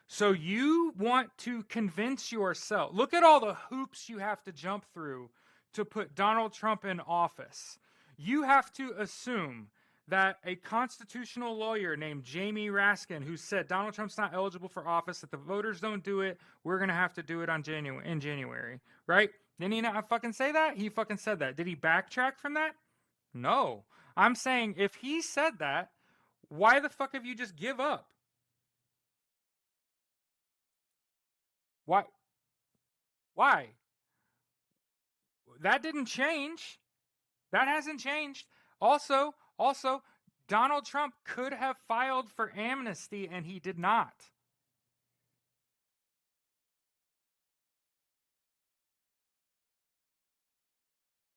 So you want to convince yourself. Look at all the hoops you have to jump through to put Donald Trump in office. You have to assume that a constitutional lawyer named Jamie Raskin, who said Donald Trump's not eligible for office, that the voters don't do it, we're going to have to do it in January, right? Didn't he not fucking say that? He fucking said that. Did he backtrack from that? No. I'm saying if he said that, why the fuck have you just give up? Why? Why? That didn't change. That hasn't changed. Also, Donald Trump could have filed for amnesty and he did not.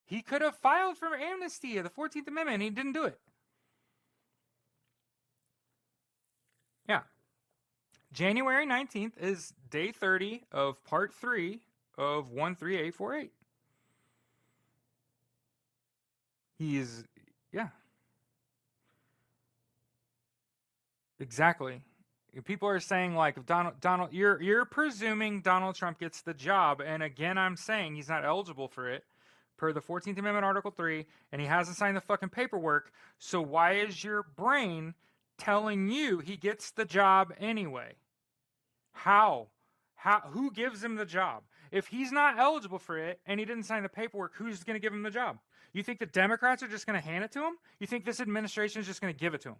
He could have filed for amnesty of the 14th Amendment and he didn't do it. Yeah. January 19th is day 30 of part 3 of 13848. He's, yeah. Exactly. People are saying like if Donald you're presuming Donald Trump gets the job, and again I'm saying he's not eligible for it per the 14th Amendment Article 3, and he hasn't signed the fucking paperwork. So why is your brain telling you he gets the job anyway? How? Who gives him the job? If he's not eligible for it and he didn't sign the paperwork, who's going to give him the job? You think the Democrats are just going to hand it to him? You think this administration is just going to give it to him?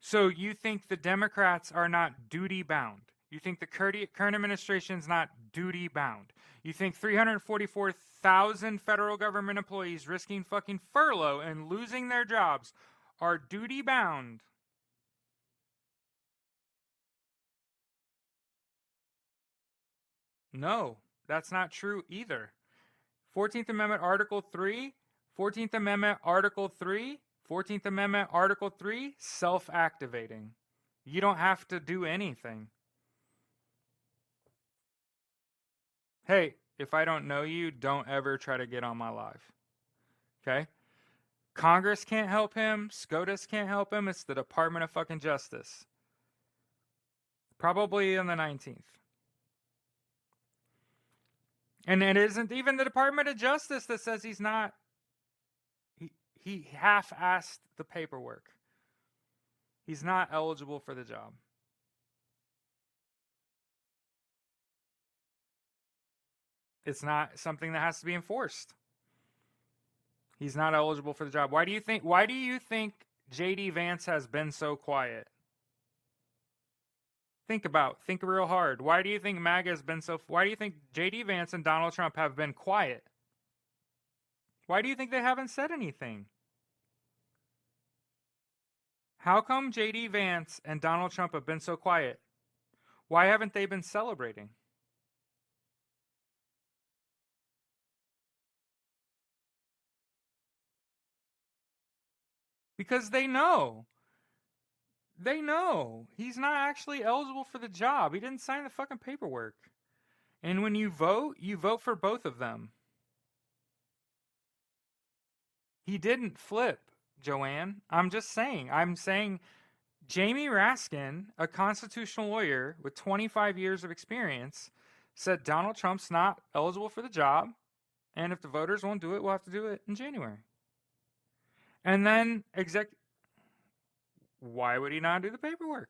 So you think the Democrats are not duty bound? You think the current administration is not duty bound? You think 344,000 federal government employees risking fucking furlough and losing their jobs are duty bound? No, that's not true either. 14th Amendment Article 3, 14th Amendment Article 3, 14th Amendment Article 3, self-activating. You don't have to do anything. Hey, if I don't know you, don't ever try to get on my live. Okay? Congress can't help him. SCOTUS can't help him. It's the Department of fucking Justice. Probably on the 19th. And it isn't even the Department of Justice that says he's not. He half-assed the paperwork. He's not eligible for the job. It's not something that has to be enforced. He's not eligible for the job. Why do you think JD Vance has been so quiet? Think real hard. Why do you think MAGA has been so why do you think JD Vance and Donald Trump have been quiet? Why do you think they haven't said anything? How come JD Vance and Donald Trump have been so quiet? Why haven't they been celebrating? Because they know. They know he's not actually eligible for the job. He didn't sign the fucking paperwork. And when you vote for both of them. He didn't flip, Joanne. I'm saying Jamie Raskin, a constitutional lawyer with 25 years of experience, said Donald Trump's not eligible for the job. And if the voters won't do it, we'll have to do it in January. And then why would he not do the paperwork?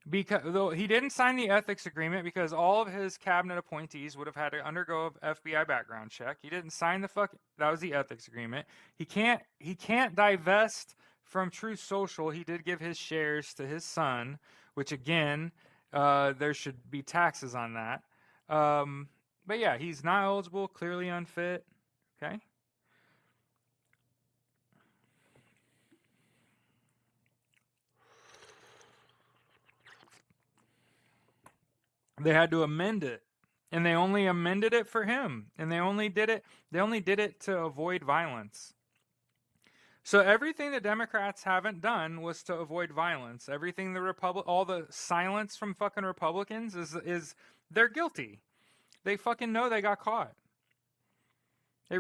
Because though he didn't sign the ethics agreement because all of his cabinet appointees would have had to undergo an FBI background check. He didn't sign that was the ethics agreement. He can't divest from Truth Social. He did give his shares to his son, which again, there should be taxes on that. But yeah, he's not eligible, clearly unfit. Okay. They had to amend it, and they only amended it for him, and they only did it to avoid violence. So everything the Democrats haven't done was to avoid violence. Everything all the silence from fucking Republicans is they're guilty. They fucking know they got caught. They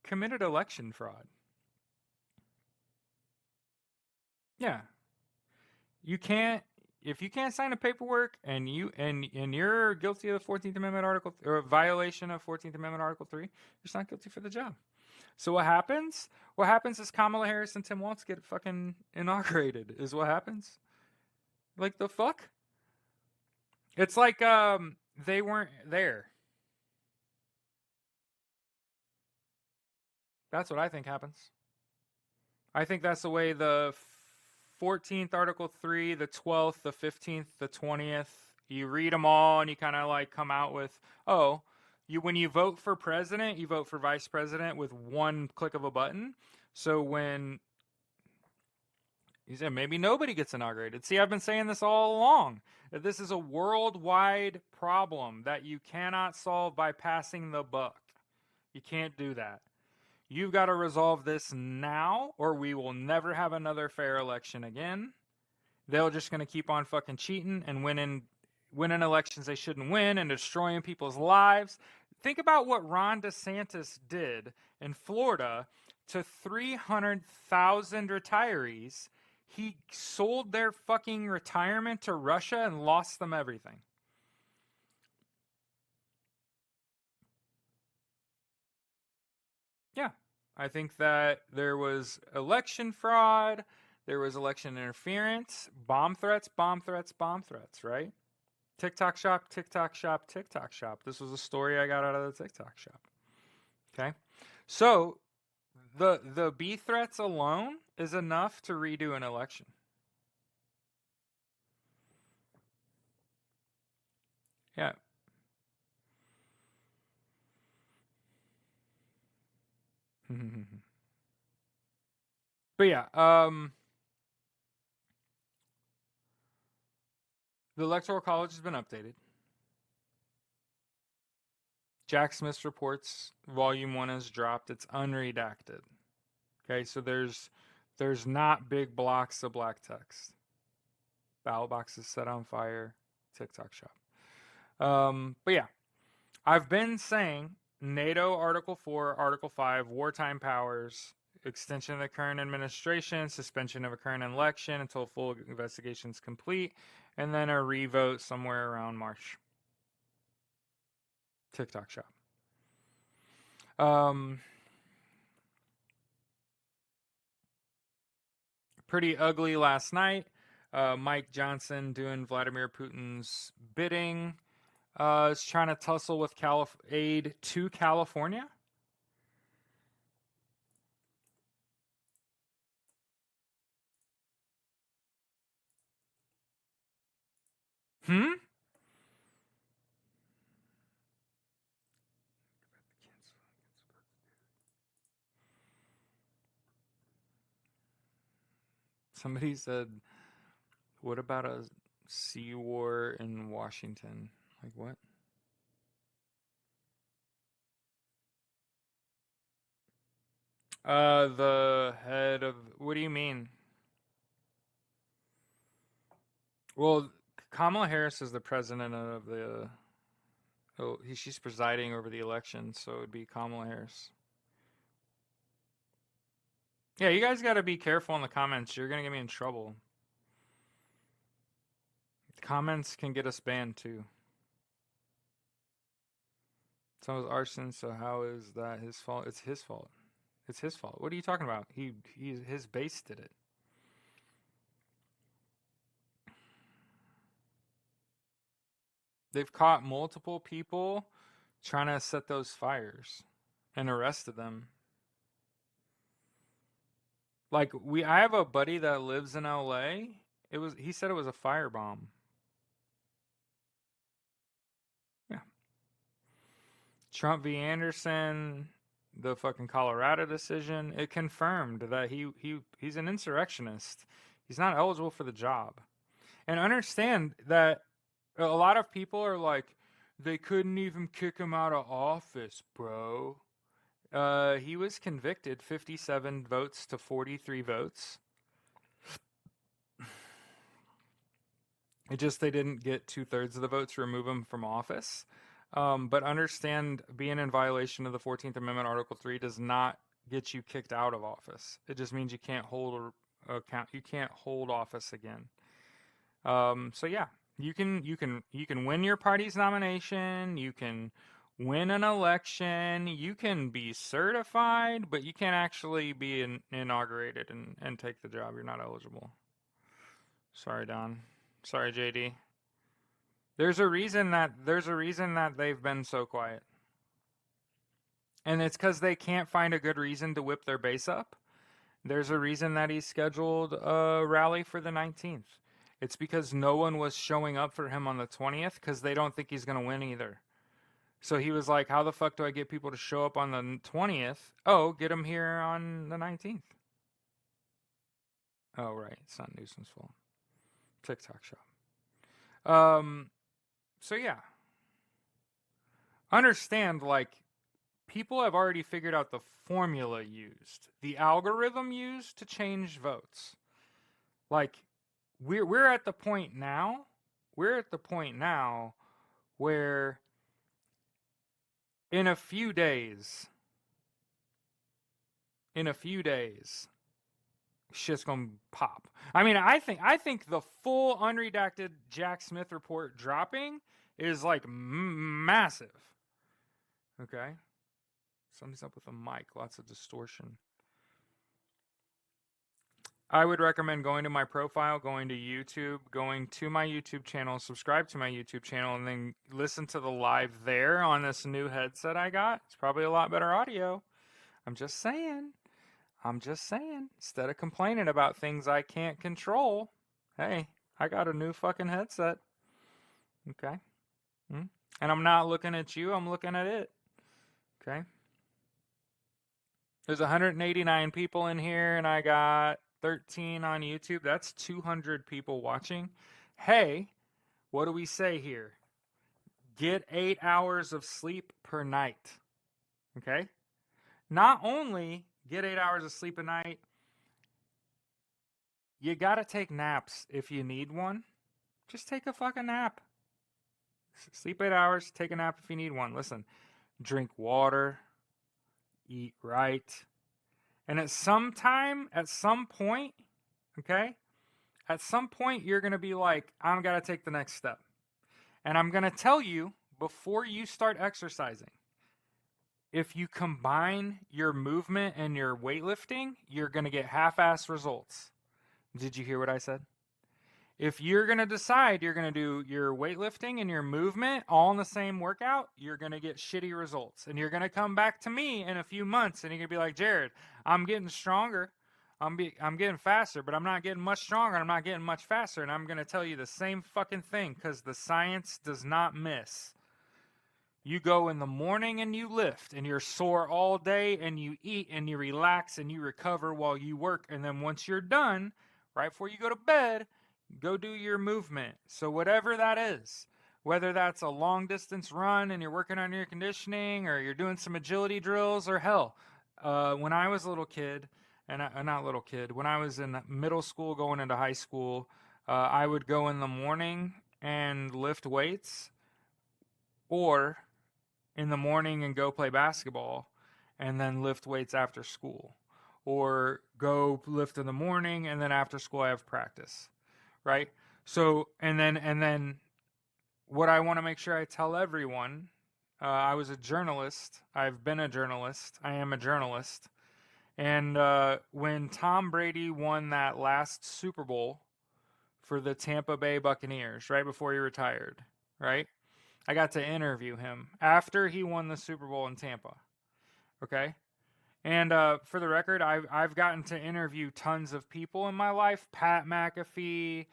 committed election fraud. Yeah. If you can't sign a paperwork and you're guilty of the 14th Amendment article or a violation of 14th Amendment Article 3, you're just not guilty for the job. So what happens? What happens is Kamala Harris and Tim Walz get fucking inaugurated is what happens. Like the fuck? It's like they weren't there. That's what I think happens. I think that's the way the 14th Article 3, the 12th, the 15th, the 20th, you read them all and you kind of like come out with, when you vote for president, you vote for vice president with one click of a button. So when you said maybe nobody gets inaugurated. See, I've been saying this all along. That this is a worldwide problem that you cannot solve by passing the buck. You can't do that. You've got to resolve this now, or we will never have another fair election again. They're just going to keep on fucking cheating and winning elections they shouldn't win and destroying people's lives. Think about what Ron DeSantis did in Florida to 300,000 retirees. He sold their fucking retirement to Russia and lost them everything. Yeah. I think that there was election fraud, there was election interference, bomb threats, right? TikTok shop, TikTok shop, TikTok shop. This was a story I got out of the TikTok shop. Okay? So, the B threats alone is enough to redo an election. Yeah. But yeah, the Electoral College has been updated. Jack Smith's reports, Volume 1 has dropped. It's unredacted. Okay, so there's not big blocks of black text. Ballot boxes set on fire. TikTok shop. But yeah, I've been saying NATO Article 4, Article 5, wartime powers, extension of the current administration, suspension of a current election until full investigation is complete, and then a revote somewhere around March. TikTok shop. Pretty ugly last night. Mike Johnson doing Vladimir Putin's bidding. Is trying to tussle with aid to California. Hmm? Somebody said, what about a sea war in Washington? Like what? The head of, what do you mean? Well, Kamala Harris is the president of the, oh, she's presiding over the election, so it'd be Kamala Harris. Yeah, you guys got to be careful in the comments. You're going to get me in trouble. Comments can get us banned too. Some was arson, so how is that his fault? It's his fault. It's his fault. What are you talking about? His base did it. They've caught multiple people trying to set those fires and arrested them. Like I have a buddy that lives in LA. He said it was a firebomb. Yeah. Trump v. Anderson, the fucking Colorado decision, it confirmed that he's an insurrectionist. He's not eligible for the job. And understand that a lot of people are like, they couldn't even kick him out of office, bro. He was convicted 57 votes to 43 votes. It just they didn't get 2/3 of the votes to remove him from office. But understand, being in violation of the 14th Amendment, Article 3 does not get you kicked out of office. It just means you can't hold you can't hold office again. So yeah, you can win your party's nomination, you can win an election, you can be certified, but you can't actually be inaugurated and take the job. You're not eligible. Sorry, Don. Sorry, JD. There's a reason that they've been so quiet. And it's because they can't find a good reason to whip their base up. There's a reason that he's scheduled a rally for the 19th. It's because no one was showing up for him on the 20th because they don't think he's going to win either. So he was like, how the fuck do I get people to show up on the 20th? Oh, get them here on the 19th. Oh, right. It's not Newsom's fault. TikTok shop. So yeah. Understand, like, people have already figured out the formula used, the algorithm used to change votes. Like, we're at the point now. We're at the point now where in a few days, shit's gonna pop. I mean, I think the full unredacted Jack Smith report dropping is like massive. Okay, something's up with the mic. Lots of distortion. I would recommend going to my profile, going to YouTube, going to my YouTube channel, subscribe to my YouTube channel, and then listen to the live there on this new headset I got. It's probably a lot better audio. I'm just saying. Instead of complaining about things I can't control, hey, I got a new fucking headset. Okay? And I'm not looking at you, I'm looking at it. Okay? There's 189 people in here, and I got 13 on YouTube. That's 200 people watching. Hey, what do we say here? Get 8 hours of sleep per night. Okay? Not only get 8 hours of sleep a night, you gotta take naps if you need one. Just take a fucking nap. Sleep 8 hours, take a nap if you need one. Listen, drink water, eat right. And at some point, okay? At some point, you're going to be like, I'm going to take the next step. And I'm going to tell you before you start exercising, if you combine your movement and your weightlifting, you're going to get half-ass results. Did you hear what I said? If you're going to decide you're going to do your weightlifting and your movement all in the same workout, you're going to get shitty results. And you're going to come back to me in a few months and you're going to be like, Jared, I'm getting stronger. I'm getting faster, but I'm not getting much stronger. I'm not getting much faster. And I'm going to tell you the same fucking thing because the science does not miss. You go in the morning and you lift and you're sore all day and you eat and you relax and you recover while you work. And then once you're done, right before you go to bed, go do your movement. So whatever that is, whether that's a long distance run and you're working on your conditioning or you're doing some agility drills or hell, when I was a little kid, and not little kid, when I was in middle school going into high school, I would go in the morning and lift weights or in the morning and go play basketball and then lift weights after school, or go lift in the morning and then after school I have practice, right? So and then what I want to make sure I tell everyone, I was a journalist, I've been a journalist, I am a journalist, and when Tom Brady won that last Super Bowl for the Tampa Bay Buccaneers right before he retired, right? I got to interview him after he won the Super Bowl in Tampa. Okay? And for the record, I've gotten to interview tons of people in my life. Pat McAfee,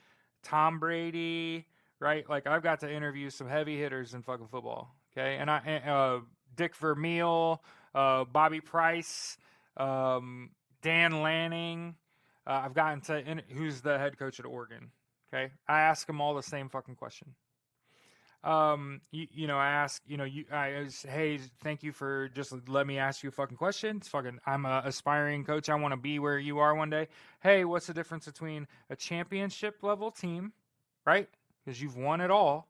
Tom Brady, right? Like, I've got to interview some heavy hitters in fucking football. Okay? And Dick Vermeil, Bobby Price, Dan Lanning. I've gotten to, who's the head coach at Oregon. Okay? I ask them all the same fucking question. I ask, hey, thank you for just let me ask you a fucking question. It's fucking, I'm a aspiring coach. I want to be where you are one day. Hey, what's the difference between a championship level team, right? Because you've won it all,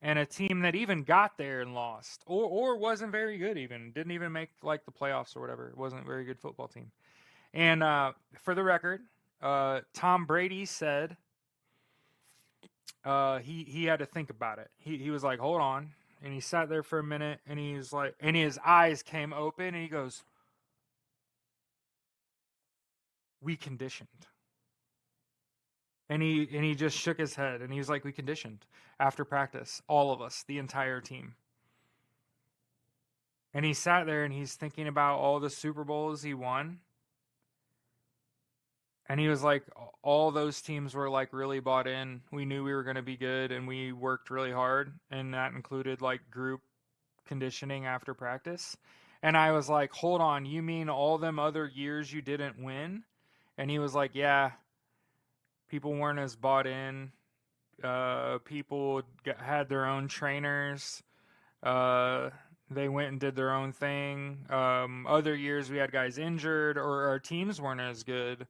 and a team that even got there and lost, or wasn't very good, even didn't even make like the playoffs or whatever. It wasn't a very good football team. And for the record, Tom Brady said he had to think about it. He was like, hold on. And he sat there for a minute and he's like, and his eyes came open and he goes, we conditioned. And he just shook his head and he was like, we conditioned after practice, all of us, the entire team. And he sat there and he's thinking about all the Super Bowls he won. And he was like, all those teams were like really bought in. We knew we were going to be good and we worked really hard. And that included like group conditioning after practice. And I was like, hold on, you mean all them other years you didn't win? And he was like, yeah, people weren't as bought in. People had their own trainers. They went and did their own thing. Other years we had guys injured or our teams weren't as good.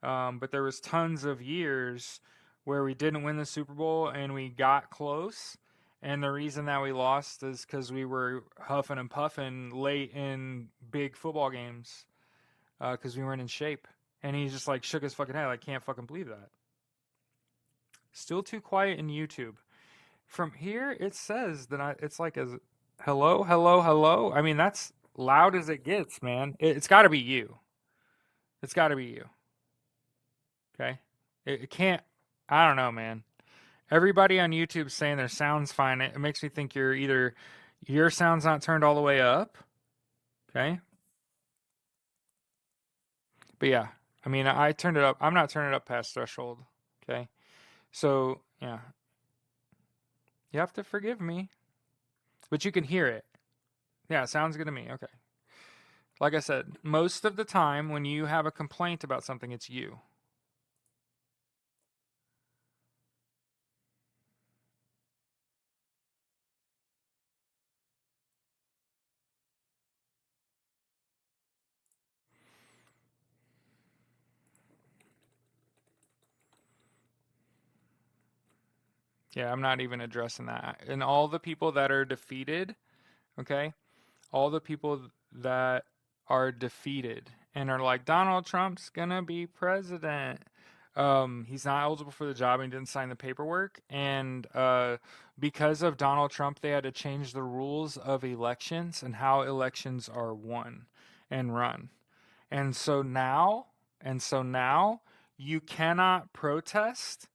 But there was tons of years where we didn't win the Super Bowl and we got close. And the reason that we lost is because we were huffing and puffing late in big football games because we weren't in shape. And he just like shook his fucking head. I can't fucking believe that. Still too quiet in YouTube. From here, it says that it's like as hello, hello, hello. I mean, that's loud as it gets, man. It's got to be you. It's got to be you. Okay? It can't. I don't know, man. Everybody on YouTube saying their sound's fine. It makes me think you're either your sound's not turned all the way up. Okay? But yeah, I mean, I turned it up. I'm not turning it up past threshold. Okay? So, yeah. You have to forgive me. But you can hear it. Yeah, it sounds good to me. Okay. Like I said, most of the time when you have a complaint about something, it's you. Yeah, I'm not even addressing that. And all the people that are defeated, okay? All the people that are defeated and are like, Donald Trump's gonna be president. He's not eligible for the job and he didn't sign the paperwork. And because of Donald Trump, they had to change the rules of elections and how elections are won and run. And so now you cannot protest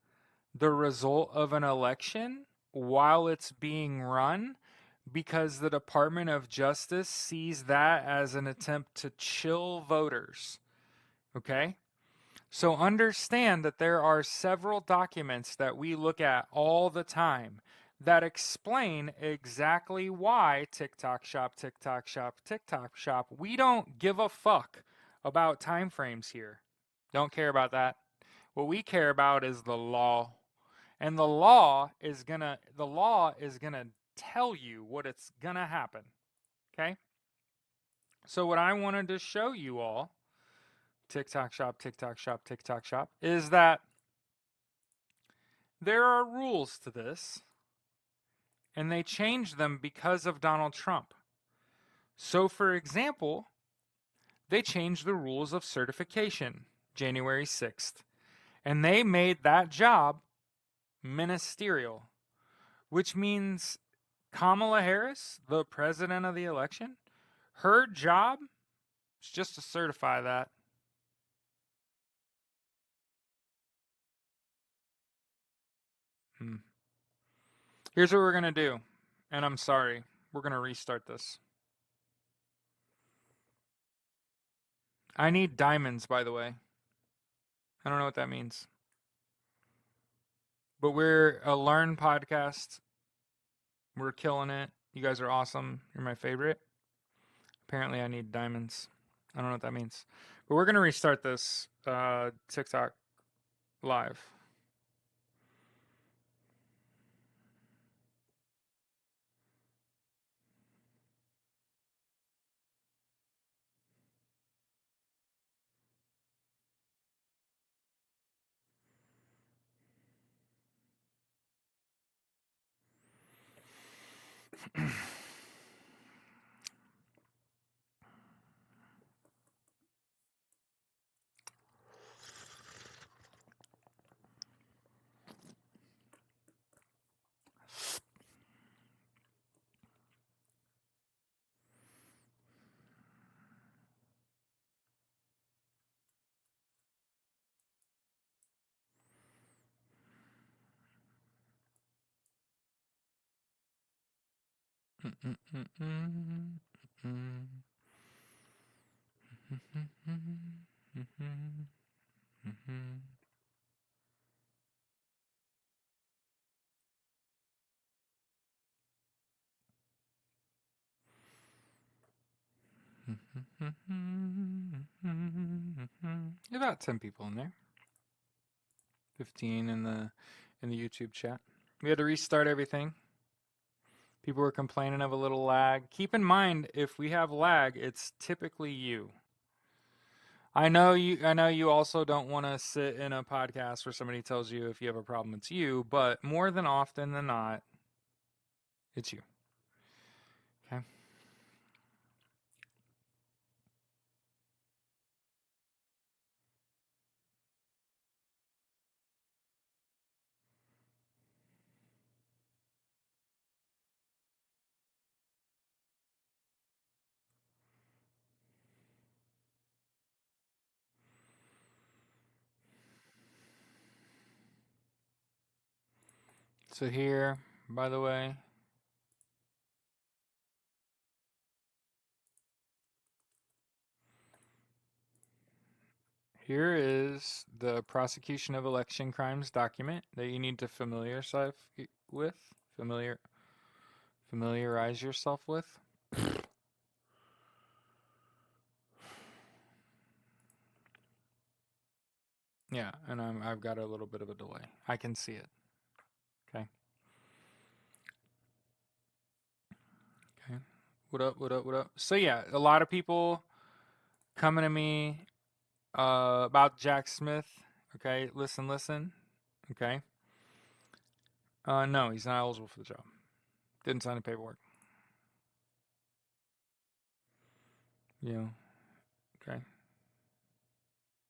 the result of an election while it's being run because the Department of Justice sees that as an attempt to chill voters. Okay? So understand that there are several documents that we look at all the time that explain exactly why TikTok Shop, TikTok Shop, TikTok Shop. We don't give a fuck about timeframes here. Don't care about that. What we care about is the law. And the law is gonna tell you what it's gonna happen. Okay? So what I wanted to show you all, TikTok Shop, TikTok Shop, TikTok Shop, is that there are rules to this, and they changed them because of Donald Trump. So, for example, they changed the rules of certification January 6th, and they made that job ministerial, which means Kamala Harris, the president of the election, her job is just to certify that. Here's what we're going to do, and I'm sorry, we're going to restart this. I need diamonds, by the way. I don't know what that means. But we're a Learn podcast. We're killing it. You guys are awesome. You're my favorite. Apparently, I need diamonds. I don't know what that means. But we're going to restart this TikTok live. About 10 people in there. 15 in the YouTube chat. We had to restart everything. People were complaining of a little lag. Keep in mind, if we have lag, it's typically you. I know you also don't want to sit in a podcast where somebody tells you if you have a problem it's you, but more than often than not, it's you. Okay? So here, by the way, here is the prosecution of election crimes document that you need to familiarize yourself with. Yeah, and I've got a little bit of a delay. I can see it. Okay. Okay. What up? What up? What up? So yeah, a lot of people coming to me about Jack Smith. Okay, listen. Okay. No, he's not eligible for the job. Didn't sign the paperwork. Yeah. Okay.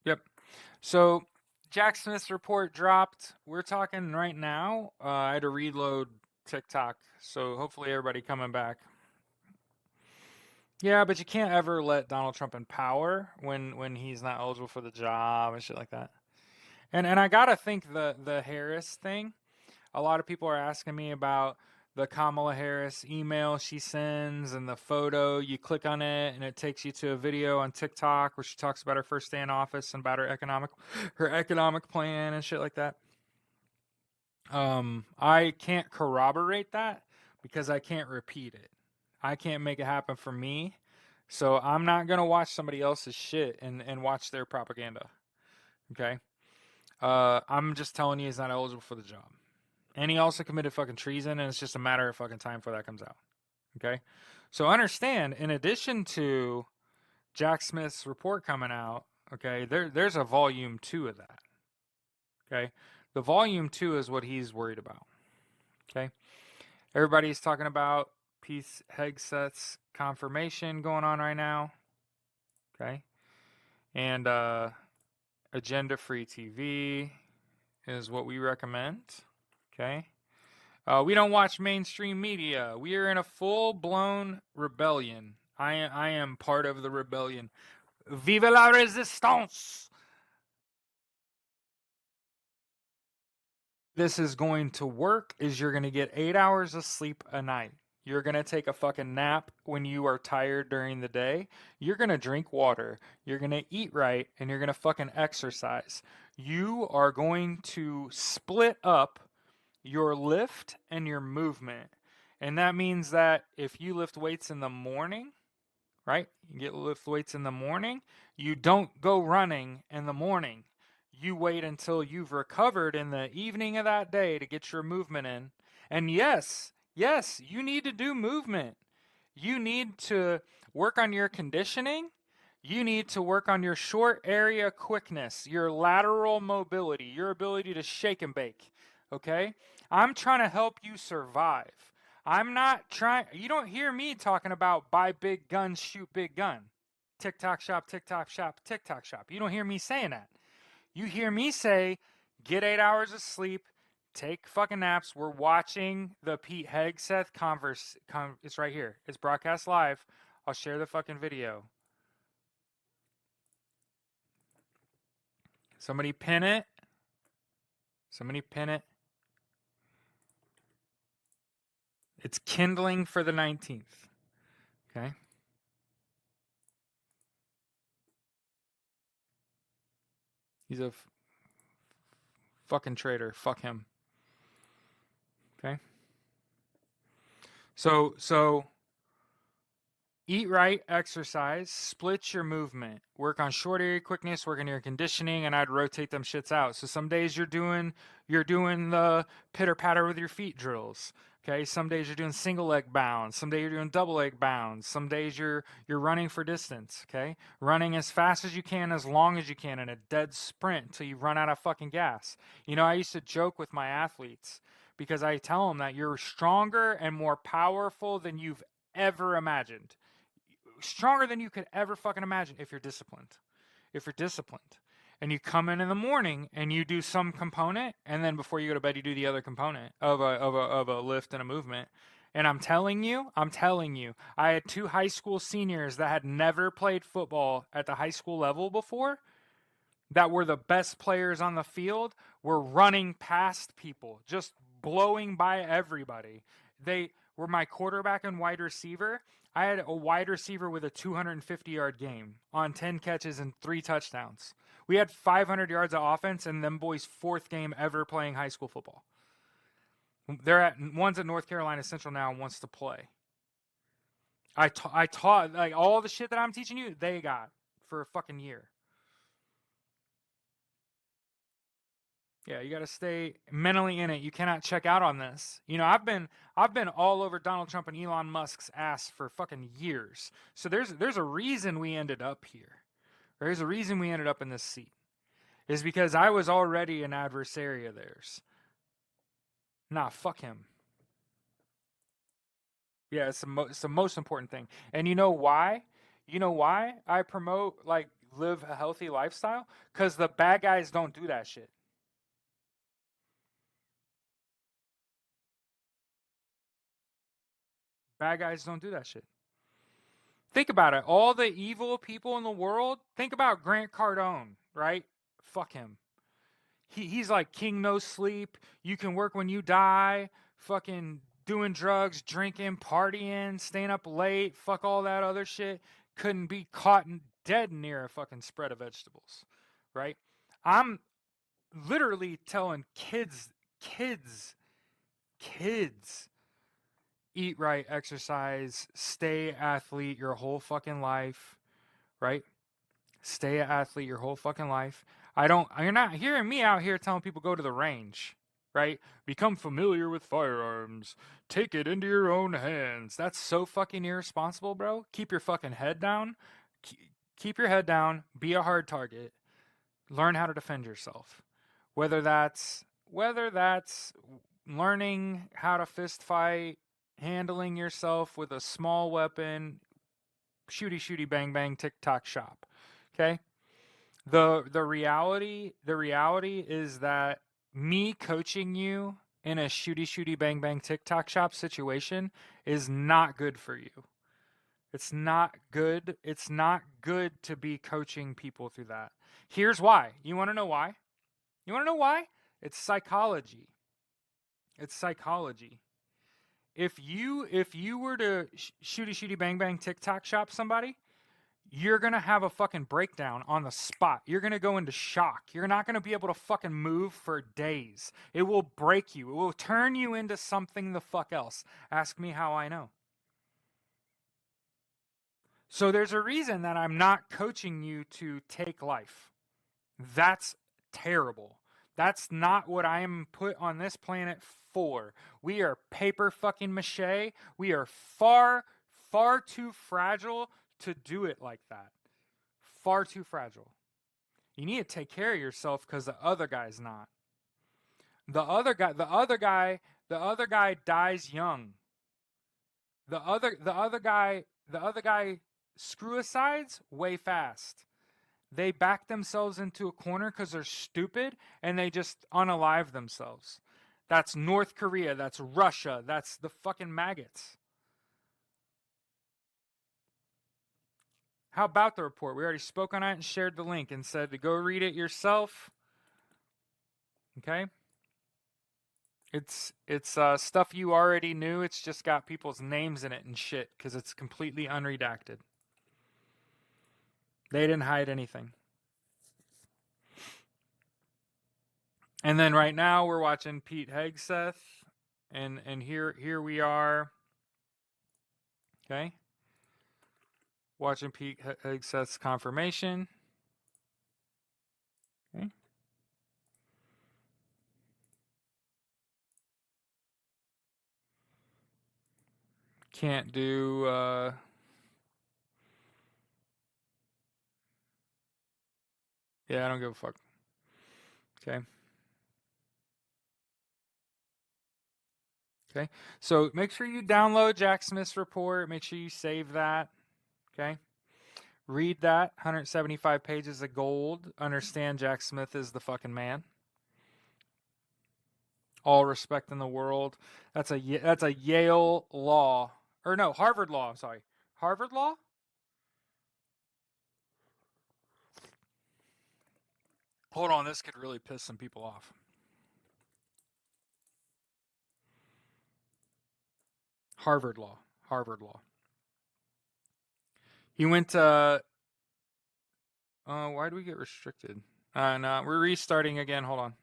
Yep. So Jack Smith's report dropped. We're talking right now. I had to reload TikTok, so hopefully everybody coming back. Yeah, but you can't ever let Donald Trump in power when he's not eligible for the job and shit like that. And I gotta think the Harris thing. A lot of people are asking me about the Kamala Harris email she sends and the photo. You click on it and it takes you to a video on TikTok where she talks about her first day in office and about her economic plan and shit like that. I can't corroborate that because I can't repeat it. I can't make it happen for me. So I'm not gonna watch somebody else's shit and watch their propaganda. Okay. I'm just telling you he's not eligible for the job. And he also committed fucking treason, and it's just a matter of fucking time before that comes out. Okay? So understand, in addition to Jack Smith's report coming out, okay, there's a volume 2 of that. Okay? The volume 2 is what he's worried about. Okay? Everybody's talking about Pete Hegseth's confirmation going on right now. Okay? And Agenda Free TV is what we recommend. Okay? We don't watch mainstream media. We are in a full-blown rebellion. I am part of the rebellion. Vive la resistance! This is going to work is you're going to get 8 hours of sleep a night. You're going to take a fucking nap when you are tired during the day. You're going to drink water. You're going to eat right, and you're going to fucking exercise. You are going to split up your lift and your movement. And that means that if you lift weights in the morning, right? You get lift weights in the morning, you don't go running in the morning. You wait until you've recovered in the evening of that day to get your movement in. And yes, you need to do movement. You need to work on your conditioning. You need to work on your short area quickness, your lateral mobility, your ability to shake and bake. Okay? I'm trying to help you survive. I'm not trying, you don't hear me talking about buy big guns, shoot big gun. TikTok shop, TikTok shop, TikTok shop. You don't hear me saying that. You hear me say, get 8 hours of sleep, take fucking naps. We're watching the Pete Hegseth it's right here. It's broadcast live. I'll share the fucking video. Somebody pin it. Somebody pin it. It's kindling for the 19th. Okay. He's a fucking traitor. Fuck him. Okay. So eat right, exercise, split your movement, work on short area quickness, work on your conditioning, and I'd rotate them shits out. So some days you're doing the pitter patter with your feet drills. Okay, some days you're doing single leg bounds, some days you're doing double leg bounds, some days you're running for distance, okay? Running as fast as you can, as long as you can in a dead sprint until you run out of fucking gas. You know, I used to joke with my athletes because I tell them that you're stronger and more powerful than you've ever imagined. Stronger than you could ever fucking imagine if you're disciplined. If you're disciplined. And you come in the morning and you do some component, and then before you go to bed, you do the other component of a lift and a movement. And I'm telling you, I had 2 high school seniors that had never played football at the high school level before, that were the best players on the field, were running past people, just blowing by everybody. They were my quarterback and wide receiver. I had a wide receiver with a 250-yard game on 10 catches and 3 touchdowns. We had 500 yards of offense, and them boys' 4th game ever playing high school football. One's at North Carolina Central now and wants to play. I taught, like, all the shit that I'm teaching you, they got for a fucking year. Yeah, you got to stay mentally in it. You cannot check out on this. You know, I've been all over Donald Trump and Elon Musk's ass for fucking years. So there's a reason we ended up here. There's a reason we ended up in this seat. Is because I was already an adversary of theirs. Nah, fuck him. Yeah, it's the most important thing. And you know why? You know why I promote, like, live a healthy lifestyle? Because the bad guys don't do that shit. Bad guys don't do that shit. Think about it. All the evil people in the world, think about Grant Cardone, right? Fuck him. He's like king no sleep. You can work when you die. Fucking doing drugs, drinking, partying, staying up late, fuck all that other shit. Couldn't be caught dead near a fucking spread of vegetables, right? I'm literally telling kids, kids, eat right, exercise, stay athlete your whole fucking life, right? Stay an athlete your whole fucking life. You're not hearing me out here telling people go to the range, right? Become familiar with firearms. Take it into your own hands. That's so fucking irresponsible, bro. Keep your fucking head down. Keep your head down. Be a hard target. Learn how to defend yourself. Whether that's learning how to fist fight, handling yourself with a small weapon, shooty bang bang tick-tock shop. Okay? The reality is that me coaching you in a shooty bang bang TikTok shop situation is not good for you. It's not good. It's not good to be coaching people through that. Here's why. You want to know why? You want to know why? It's psychology. It's psychology. If you were to shooty bang bang TikTok shop somebody, you're going to have a fucking breakdown on the spot. You're going to go into shock. You're not going to be able to fucking move for days. It will break you. It will turn you into something the fuck else. Ask me how I know. So there's a reason that I'm not coaching you to take life. That's terrible. That's not what I am put on this planet for. We are paper fucking mache. We are far too fragile to do it like that. Far too fragile. You need to take care of yourself because the other guy's not. The other guy dies young. The other guy screw-asides way fast. They back themselves into a corner because they're stupid and they just unalive themselves. That's North Korea. That's Russia. That's the fucking maggots. How about the report? We already spoke on it and shared the link and said to go read it yourself. Okay? It's stuff you already knew. It's just got people's names in it and shit because it's completely unredacted. They didn't hide anything. And then right now we're watching Pete Hegseth, and here we are. Okay, watching Pete Hegseth's confirmation. Okay. Can't do. Yeah, I don't give a fuck. Okay. Okay. So make sure you download Jack Smith's report. Make sure you save that. Okay. Read that. 175 pages of gold. Understand Jack Smith is the fucking man. All respect in the world. That's a Yale law. Or no, Harvard law. I'm sorry. Harvard law? Hold on, this could really piss some people off. Harvard law. Harvard law. He went to. Why do we get restricted? No, we're restarting again. Hold on.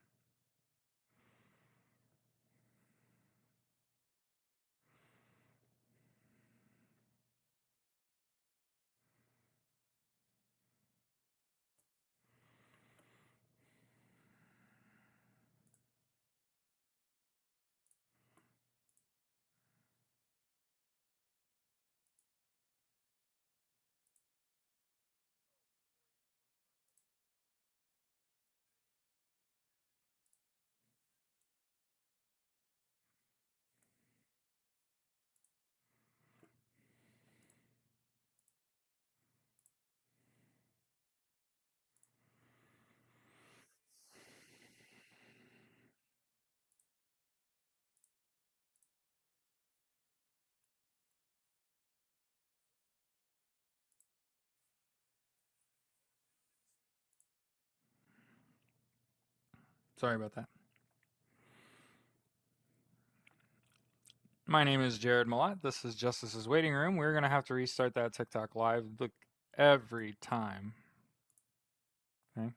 Sorry about that. My name is Jared Malott. This is Justice's Waiting Room. We're going to have to restart that TikTok live every time. Okay.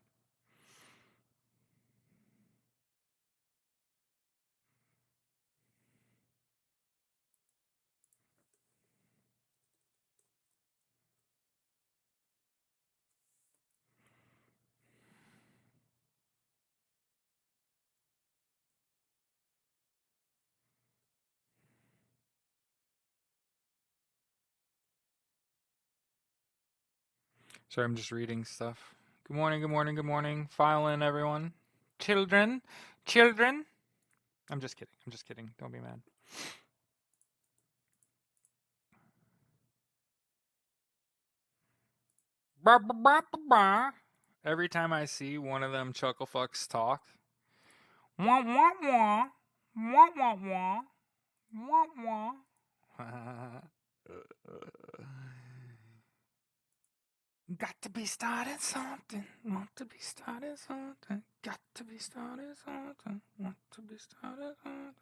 Sorry, I'm just reading stuff. Good morning, good morning, good morning. File in, everyone. Children. Children. I'm just kidding. I'm just kidding. Don't be mad. Bah, bah, bah, bah, bah. Every time I see one of them chuckle fucks talk, wah wah wah, wah wah wah, wah wah. Got to be started something. Want to be started something. Got to be started something. Want to be started something.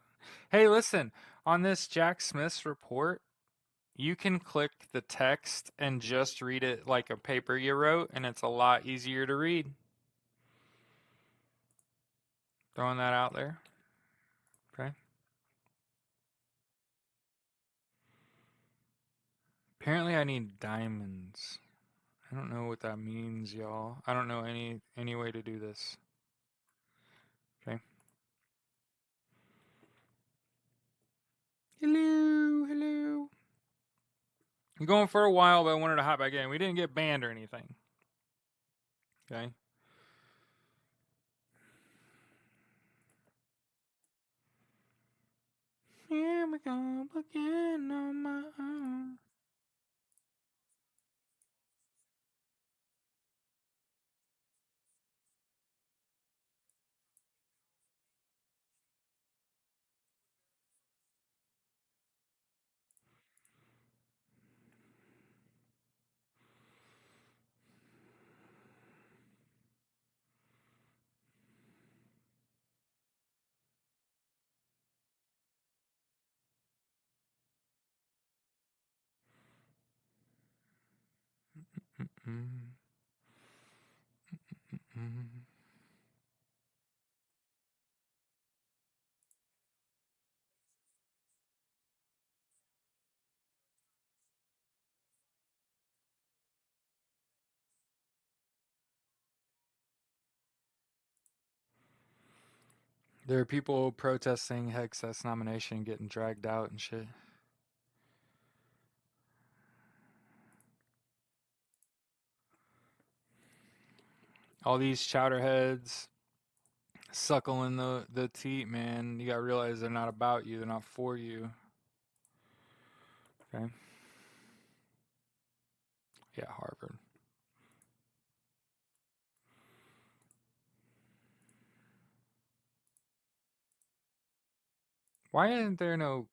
Hey, listen. On this Jack Smith's report, you can click the text and just read it like a paper you wrote, and it's a lot easier to read. Throwing that out there. Okay. Apparently I need diamonds. I don't know what that means, y'all. I don't know any way to do this. Okay. Hello, hello. I'm going for a while, but I wanted to hop back in. We didn't get banned or anything. Okay. Here we go again on my own. Mm-mm. Mm-mm. There are people protesting Hegseth's nomination, getting dragged out and shit. All these chowderheads suckling the teat, man. You gotta realize they're not about you. They're not for you. Okay. Yeah, Harvard. Why isn't there no?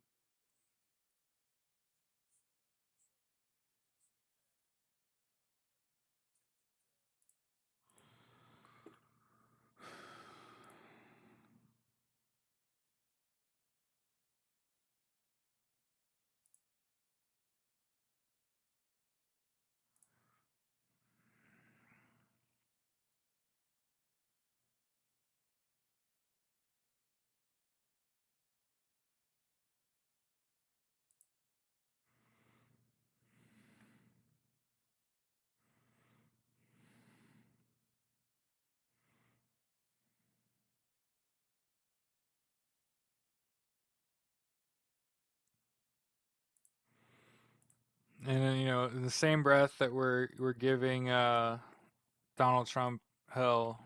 And then, in the same breath that we're giving Donald Trump hell,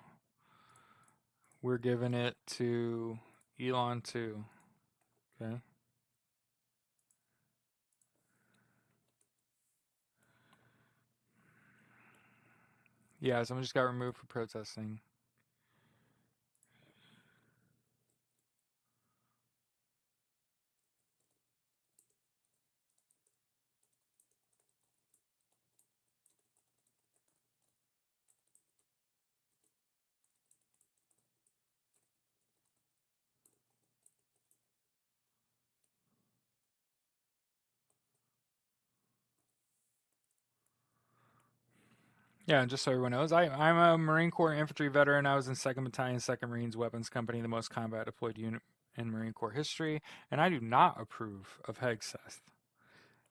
we're giving it to Elon too. Okay. Yeah, someone just got removed for protesting. Yeah, just so everyone knows, I'm a Marine Corps infantry veteran. I was in 2nd Battalion, 2nd Marines Weapons Company, the most combat deployed unit in Marine Corps history, and I do not approve of Hegseth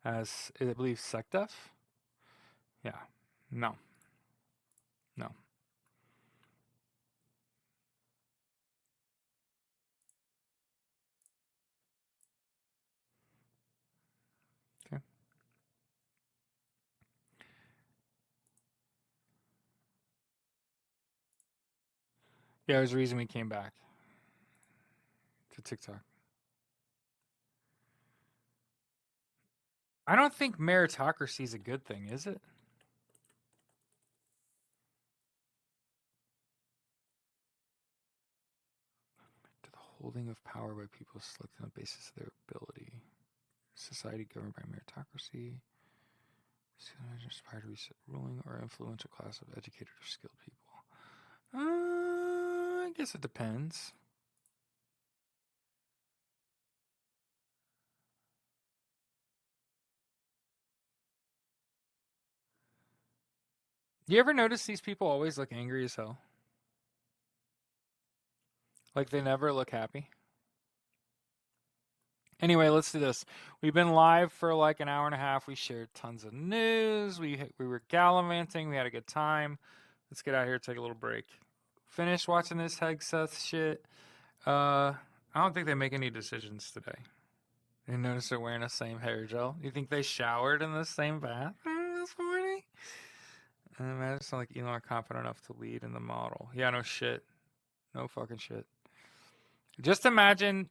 as I believe SecDef. Yeah, no, no. Okay. Yeah, there's a reason we came back to TikTok. I don't think meritocracy is a good thing, is it? To the holding of power by people selected on the basis of their ability. Society governed by meritocracy. Aspire to be ruling or influential class of educated or skilled people. I guess it depends. Do you ever notice these people always look angry as hell? Like they never look happy? Anyway, let's do this. We've been live for like an hour and a half. We shared tons of news. We were gallivanting. We had a good time. Let's get out here and take a little break. Finish watching this Hegseth shit. I don't think they make any decisions today. You notice they're wearing the same hair gel. You think they showered in the same bathroom this morning? I just sound like Elon confident enough to lead in the model. Yeah, no shit. No fucking shit. Just imagine,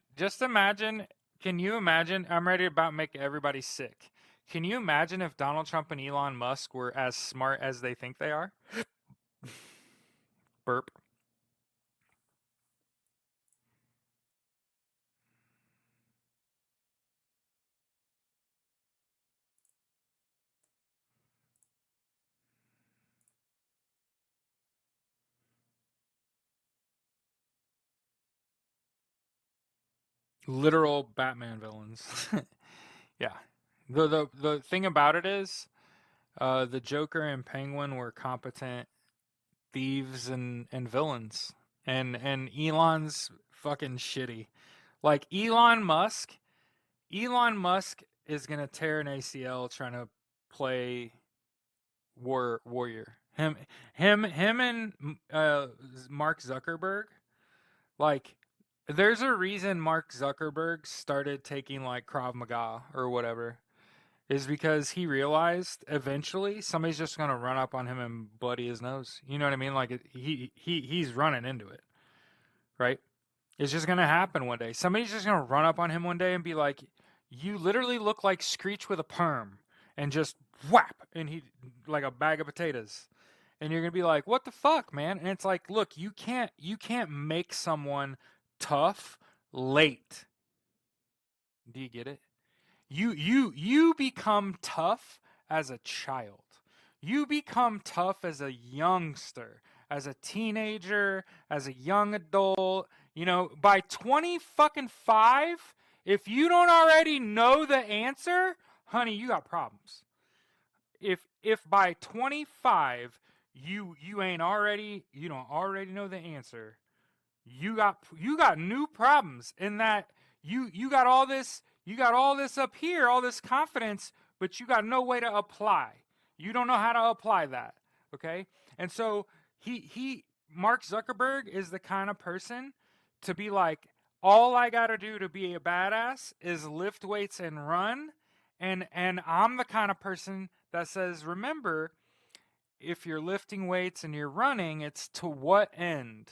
can you imagine? I'm ready to about make everybody sick. Can you imagine if Donald Trump and Elon Musk were as smart as they think they are? Burp. Literal Batman villains. Yeah. The thing about it is, the Joker and Penguin were competent thieves and villains. And Elon's fucking shitty. Like Elon Musk is gonna tear an ACL trying to play warrior. Him and Mark Zuckerberg. Like, there's a reason Mark Zuckerberg started taking like Krav Maga or whatever. Is because he realized eventually somebody's just gonna run up on him and bloody his nose. You know what I mean? Like he's running into it, right? It's just gonna happen one day. Somebody's just gonna run up on him one day and be like, "You literally look like Screech with a perm," and just whap, and he like a bag of potatoes, and you're gonna be like, "What the fuck, man?" And it's like, look, you can't make someone tough late. Do you get it? You become tough as a child. You become tough as a youngster, as a teenager, as a young adult. You know, by 20 fucking 5, if you don't already know the answer, honey, you got problems. If by 25 you ain't already you don't already know the answer, you got new problems in that you got all this up here, all this confidence, but you got no way to apply. You don't know how to apply that. Okay? And so he Mark Zuckerberg is the kind of person to be like, all I got to do to be a badass is lift weights and run. And I'm the kind of person that says, remember, if you're lifting weights and you're running, it's to what end?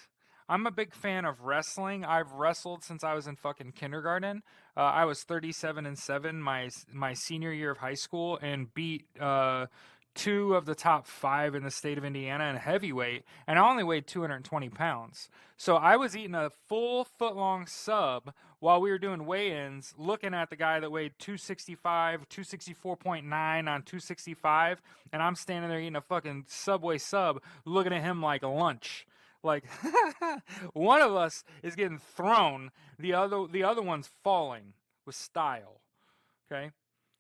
I'm a big fan of wrestling. I've wrestled since I was in fucking kindergarten. I was 37-7 my senior year of high school and beat 2 of the top 5 in the state of Indiana in heavyweight, and I only weighed 220 pounds. So I was eating a full foot long sub while we were doing weigh-ins, looking at the guy that weighed 265, 264.9 on 265, and I'm standing there eating a fucking Subway sub, looking at him like lunch. Like one of us is getting thrown, the other one's falling with style. Okay?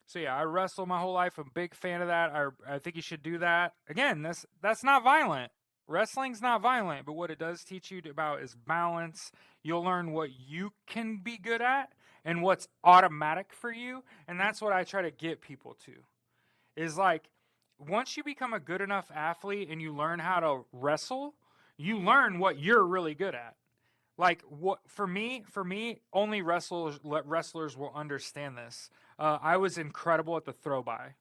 So yeah, I wrestled my whole life. I'm a big fan of that. I think you should do that. Again, that's not violent. Wrestling's not violent, but what it does teach you about is balance. You'll learn what you can be good at and what's automatic for you, and that's what I try to get people to. Is like once you become a good enough athlete and you learn how to wrestle, you learn what you're really good at. Like what for me, only wrestlers will understand this. I was incredible at the throw by.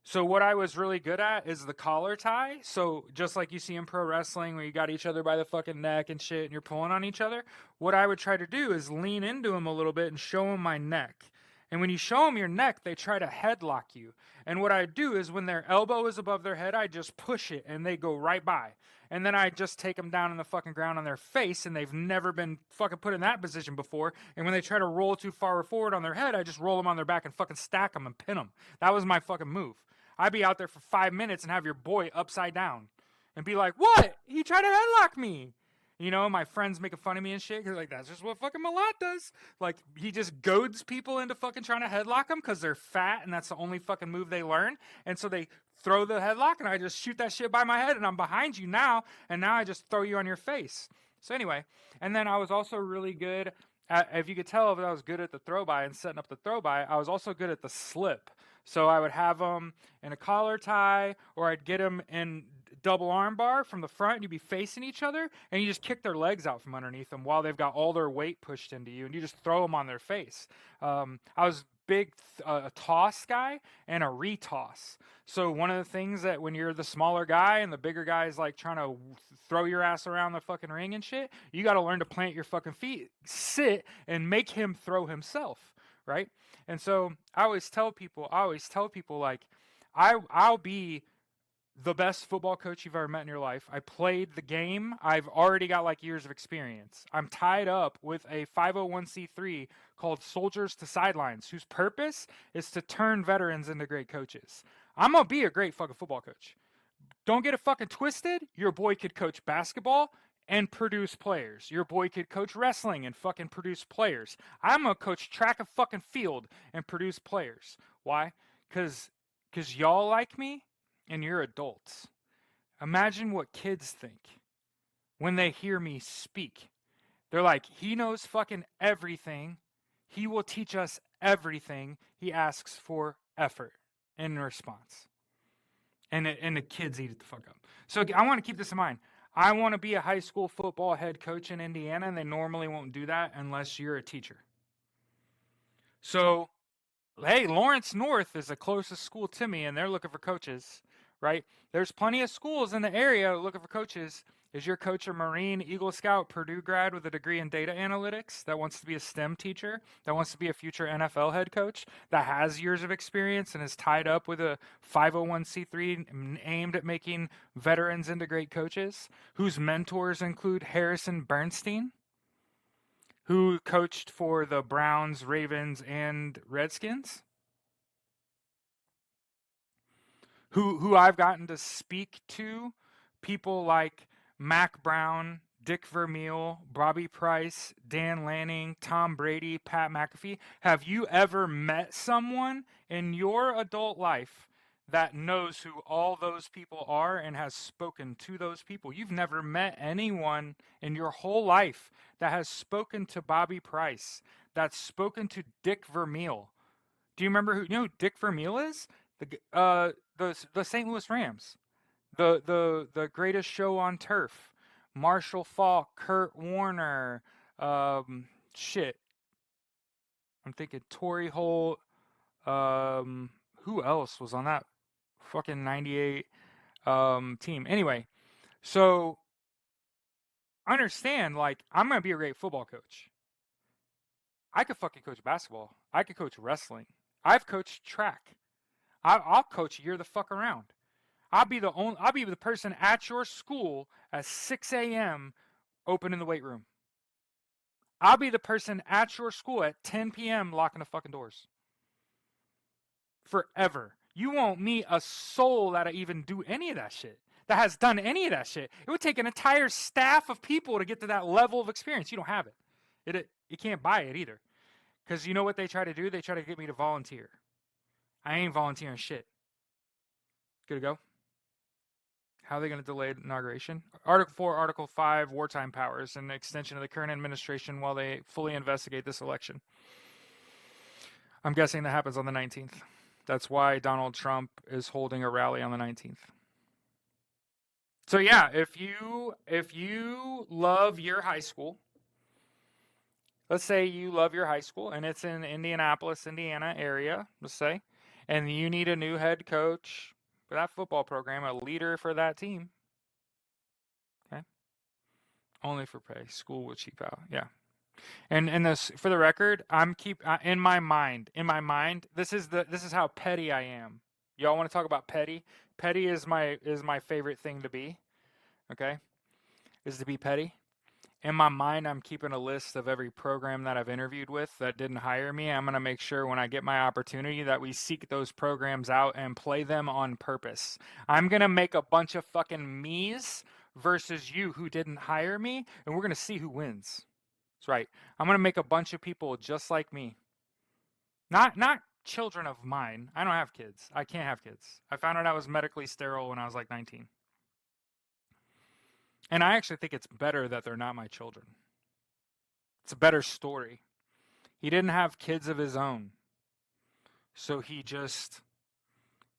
So what I was really good at is the collar tie. So just like you see in pro wrestling where you got each other by the fucking neck and shit and you're pulling on each other, what I would try to do is lean into them a little bit and show them my neck. And when you show them your neck, they try to headlock you. And what I do is when their elbow is above their head, I just push it and they go right by. And then I just take them down in the fucking ground on their face, and they've never been fucking put in that position before. And when they try to roll too far forward on their head, I just roll them on their back and fucking stack them and pin them. That was my fucking move. I'd be out there for 5 minutes and have your boy upside down and be like, what? He tried to headlock me. You know, my friends making fun of me and shit. Cause like, that's just what fucking Malat does. Like, he just goads people into fucking trying to headlock them because they're fat and that's the only fucking move they learn. And so they throw the headlock and I just shoot that shit by my head and I'm behind you now. And now I just throw you on your face. So anyway, and then I was also really good at, if you could tell if I was good at the throw by and setting up the throw by, I was also good at the slip. So I would have them in a collar tie, or I'd get them in double arm bar from the front, and you'd be facing each other, and you just kick their legs out from underneath them while they've got all their weight pushed into you, and you just throw them on their face. I was big a toss guy and a retoss. So one of the things that when you're the smaller guy and the bigger guy is like trying to throw your ass around the fucking ring and shit, you got to learn to plant your fucking feet, sit, and make him throw himself, right? And so I always tell people like, I'll be the best football coach you've ever met in your life. I played the game. I've already got like years of experience. I'm tied up with a 501c3 called Soldiers to Sidelines, whose purpose is to turn veterans into great coaches. I'm going to be a great fucking football coach. Don't get it fucking twisted. Your boy could coach basketball and produce players. Your boy could coach wrestling and fucking produce players. I'm going to coach track and fucking field and produce players. Why? Because y'all like me and you're adults. Imagine what kids think when they hear me speak. They're like, he knows fucking everything. He will teach us everything. He asks for effort in response. And the kids eat it the fuck up. So I want to keep this in mind. I want to be a high school football head coach in Indiana, and they normally won't do that unless you're a teacher. So, hey, Lawrence North is the closest school to me, and they're looking for coaches, right? There's plenty of schools in the area looking for coaches. Is your coach a Marine, Eagle Scout, Purdue grad with a degree in data analytics that wants to be a STEM teacher, that wants to be a future NFL head coach, that has years of experience and is tied up with a 501c3 aimed at making veterans into great coaches, whose mentors include Harrison Bernstein, who coached for the Browns, Ravens, and Redskins? Who I've gotten to speak to, people like Mac Brown, Dick Vermeil, Bobby Price, Dan Lanning, Tom Brady, Pat McAfee. Have you ever met someone in your adult life that knows who all those people are and has spoken to those people? You've never met anyone in your whole life that has spoken to Bobby Price, that's spoken to Dick Vermeil. Do you remember who Dick Vermeil is? The St. Louis Rams. The greatest show on turf. Marshall Faulk, Kurt Warner, shit. I'm thinking Torrey Holt. Who else was on that fucking 98 team? Anyway, so understand, like, I'm gonna be a great football coach. I could fucking coach basketball. I could coach wrestling. I've coached track. I'll coach you the fuck around. I'll be the person at your school at 6 a.m. opening the weight room. I'll be the person at your school at 10 p.m. locking the fucking doors. Forever. You won't meet a soul that'll even do any of that shit, that has done any of that shit. It would take an entire staff of people to get to that level of experience. You don't have it. You can't buy it either. Because you know what they try to do? They try to get me to volunteer. I ain't volunteering shit. Good to go. How are they going to delay inauguration? Article 4, Article 5, wartime powers, and extension of the current administration while they fully investigate this election. I'm guessing that happens on the 19th. That's why Donald Trump is holding a rally on the 19th. So yeah, if you love your high school, let's say you love your high school and it's in Indianapolis, Indiana area, let's say, and you need a new head coach for that football program, a leader for that team. Okay. Only for pay. School will cheap out. Yeah. And this, for the record, I'm in my mind. This is how petty I am. Y'all want to talk about petty? Petty is my favorite thing to be. Okay, is to be petty. In my mind, I'm keeping a list of every program that I've interviewed with that didn't hire me. I'm gonna make sure when I get my opportunity that we seek those programs out and play them on purpose. I'm gonna make a bunch of fucking me's versus you who didn't hire me, and we're gonna see who wins. That's right. I'm gonna make a bunch of people just like me. Not children of mine. I don't have kids. I can't have kids. I found out I was medically sterile when I was like 19. And I actually think it's better that they're not my children. It's a better story. He didn't have kids of his own. So he just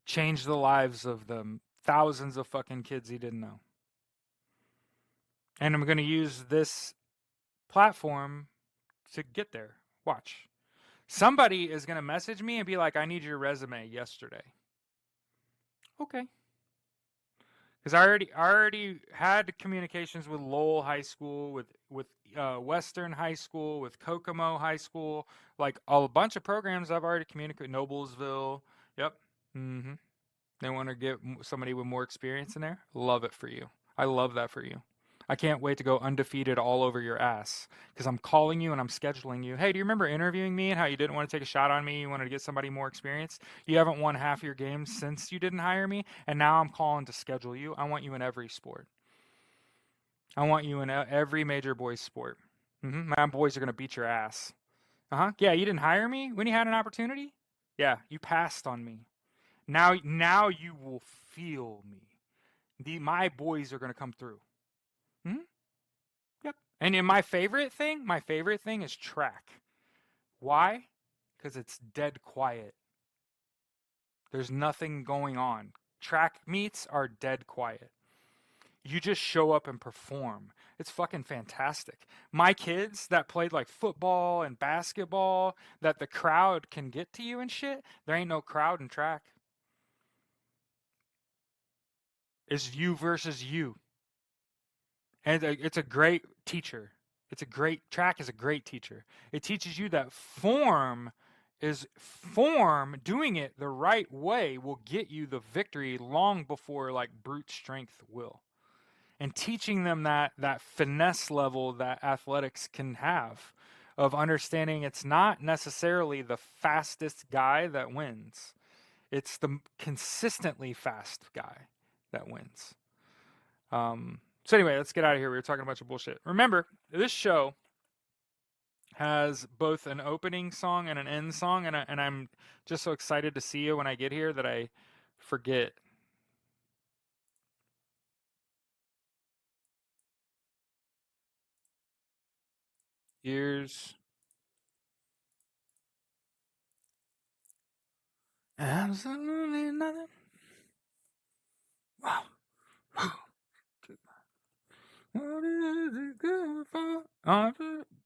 changed the lives of the thousands of fucking kids he didn't know. And I'm going to use this platform to get there. Watch. Somebody is going to message me and be like, I need your resume yesterday. Okay. Because I already had communications with Lowell High School, with Western High School, with Kokomo High School, like a bunch of programs I've already communicated. Noblesville, yep. They want to get somebody with more experience in there. Love it for you. I love that for you. I can't wait to go undefeated all over your ass because I'm calling you and I'm scheduling you. Hey, do you remember interviewing me and how you didn't want to take a shot on me? You wanted to get somebody more experienced. You haven't won half your games since you didn't hire me, and now I'm calling to schedule you. I want you in every sport. I want you in every major boys sport. My boys are going to beat your ass. Yeah, you didn't hire me when you had an opportunity? Yeah, you passed on me. Now you will feel me. My boys are going to come through. Yep. And in my favorite thing is track. Why? Because it's dead quiet. There's nothing going on. Track meets are dead quiet. You just show up and perform. It's fucking fantastic. My kids that played like football and basketball, that the crowd can get to you and shit, there ain't no crowd in track. It's you versus you. And it's a great teacher. Track is a great teacher. It teaches you that form, doing it the right way will get you the victory long before like brute strength will. And teaching them that finesse level that athletics can have of understanding it's not necessarily the fastest guy that wins. It's the consistently fast guy that wins. So anyway, let's get out of here. We were talking a bunch of bullshit. Remember, this show has both an opening song and an end song, and I'm just so excited to see you when I get here that I forget. Here's absolutely nothing. Wow. What is it good for?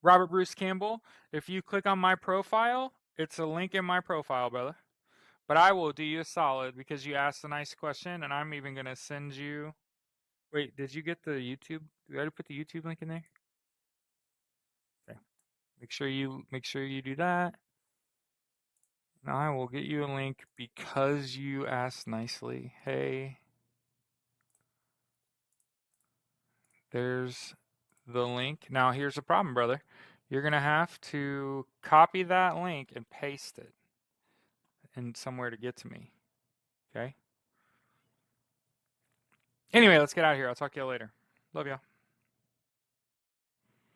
Robert Bruce Campbell. If you click on my profile, it's a link in my profile, brother. But I will do you a solid because you asked a nice question, and I'm even gonna send you. Wait, did you get the YouTube? Did I put the YouTube link in there? Okay. Make sure you do that. Now I will get you a link because you asked nicely. Hey, there's the link. Now here's the problem, brother. You're gonna have to copy that link and paste it in somewhere to get to me. Okay? Anyway, let's get out of here. I'll talk to you later. Love y'all.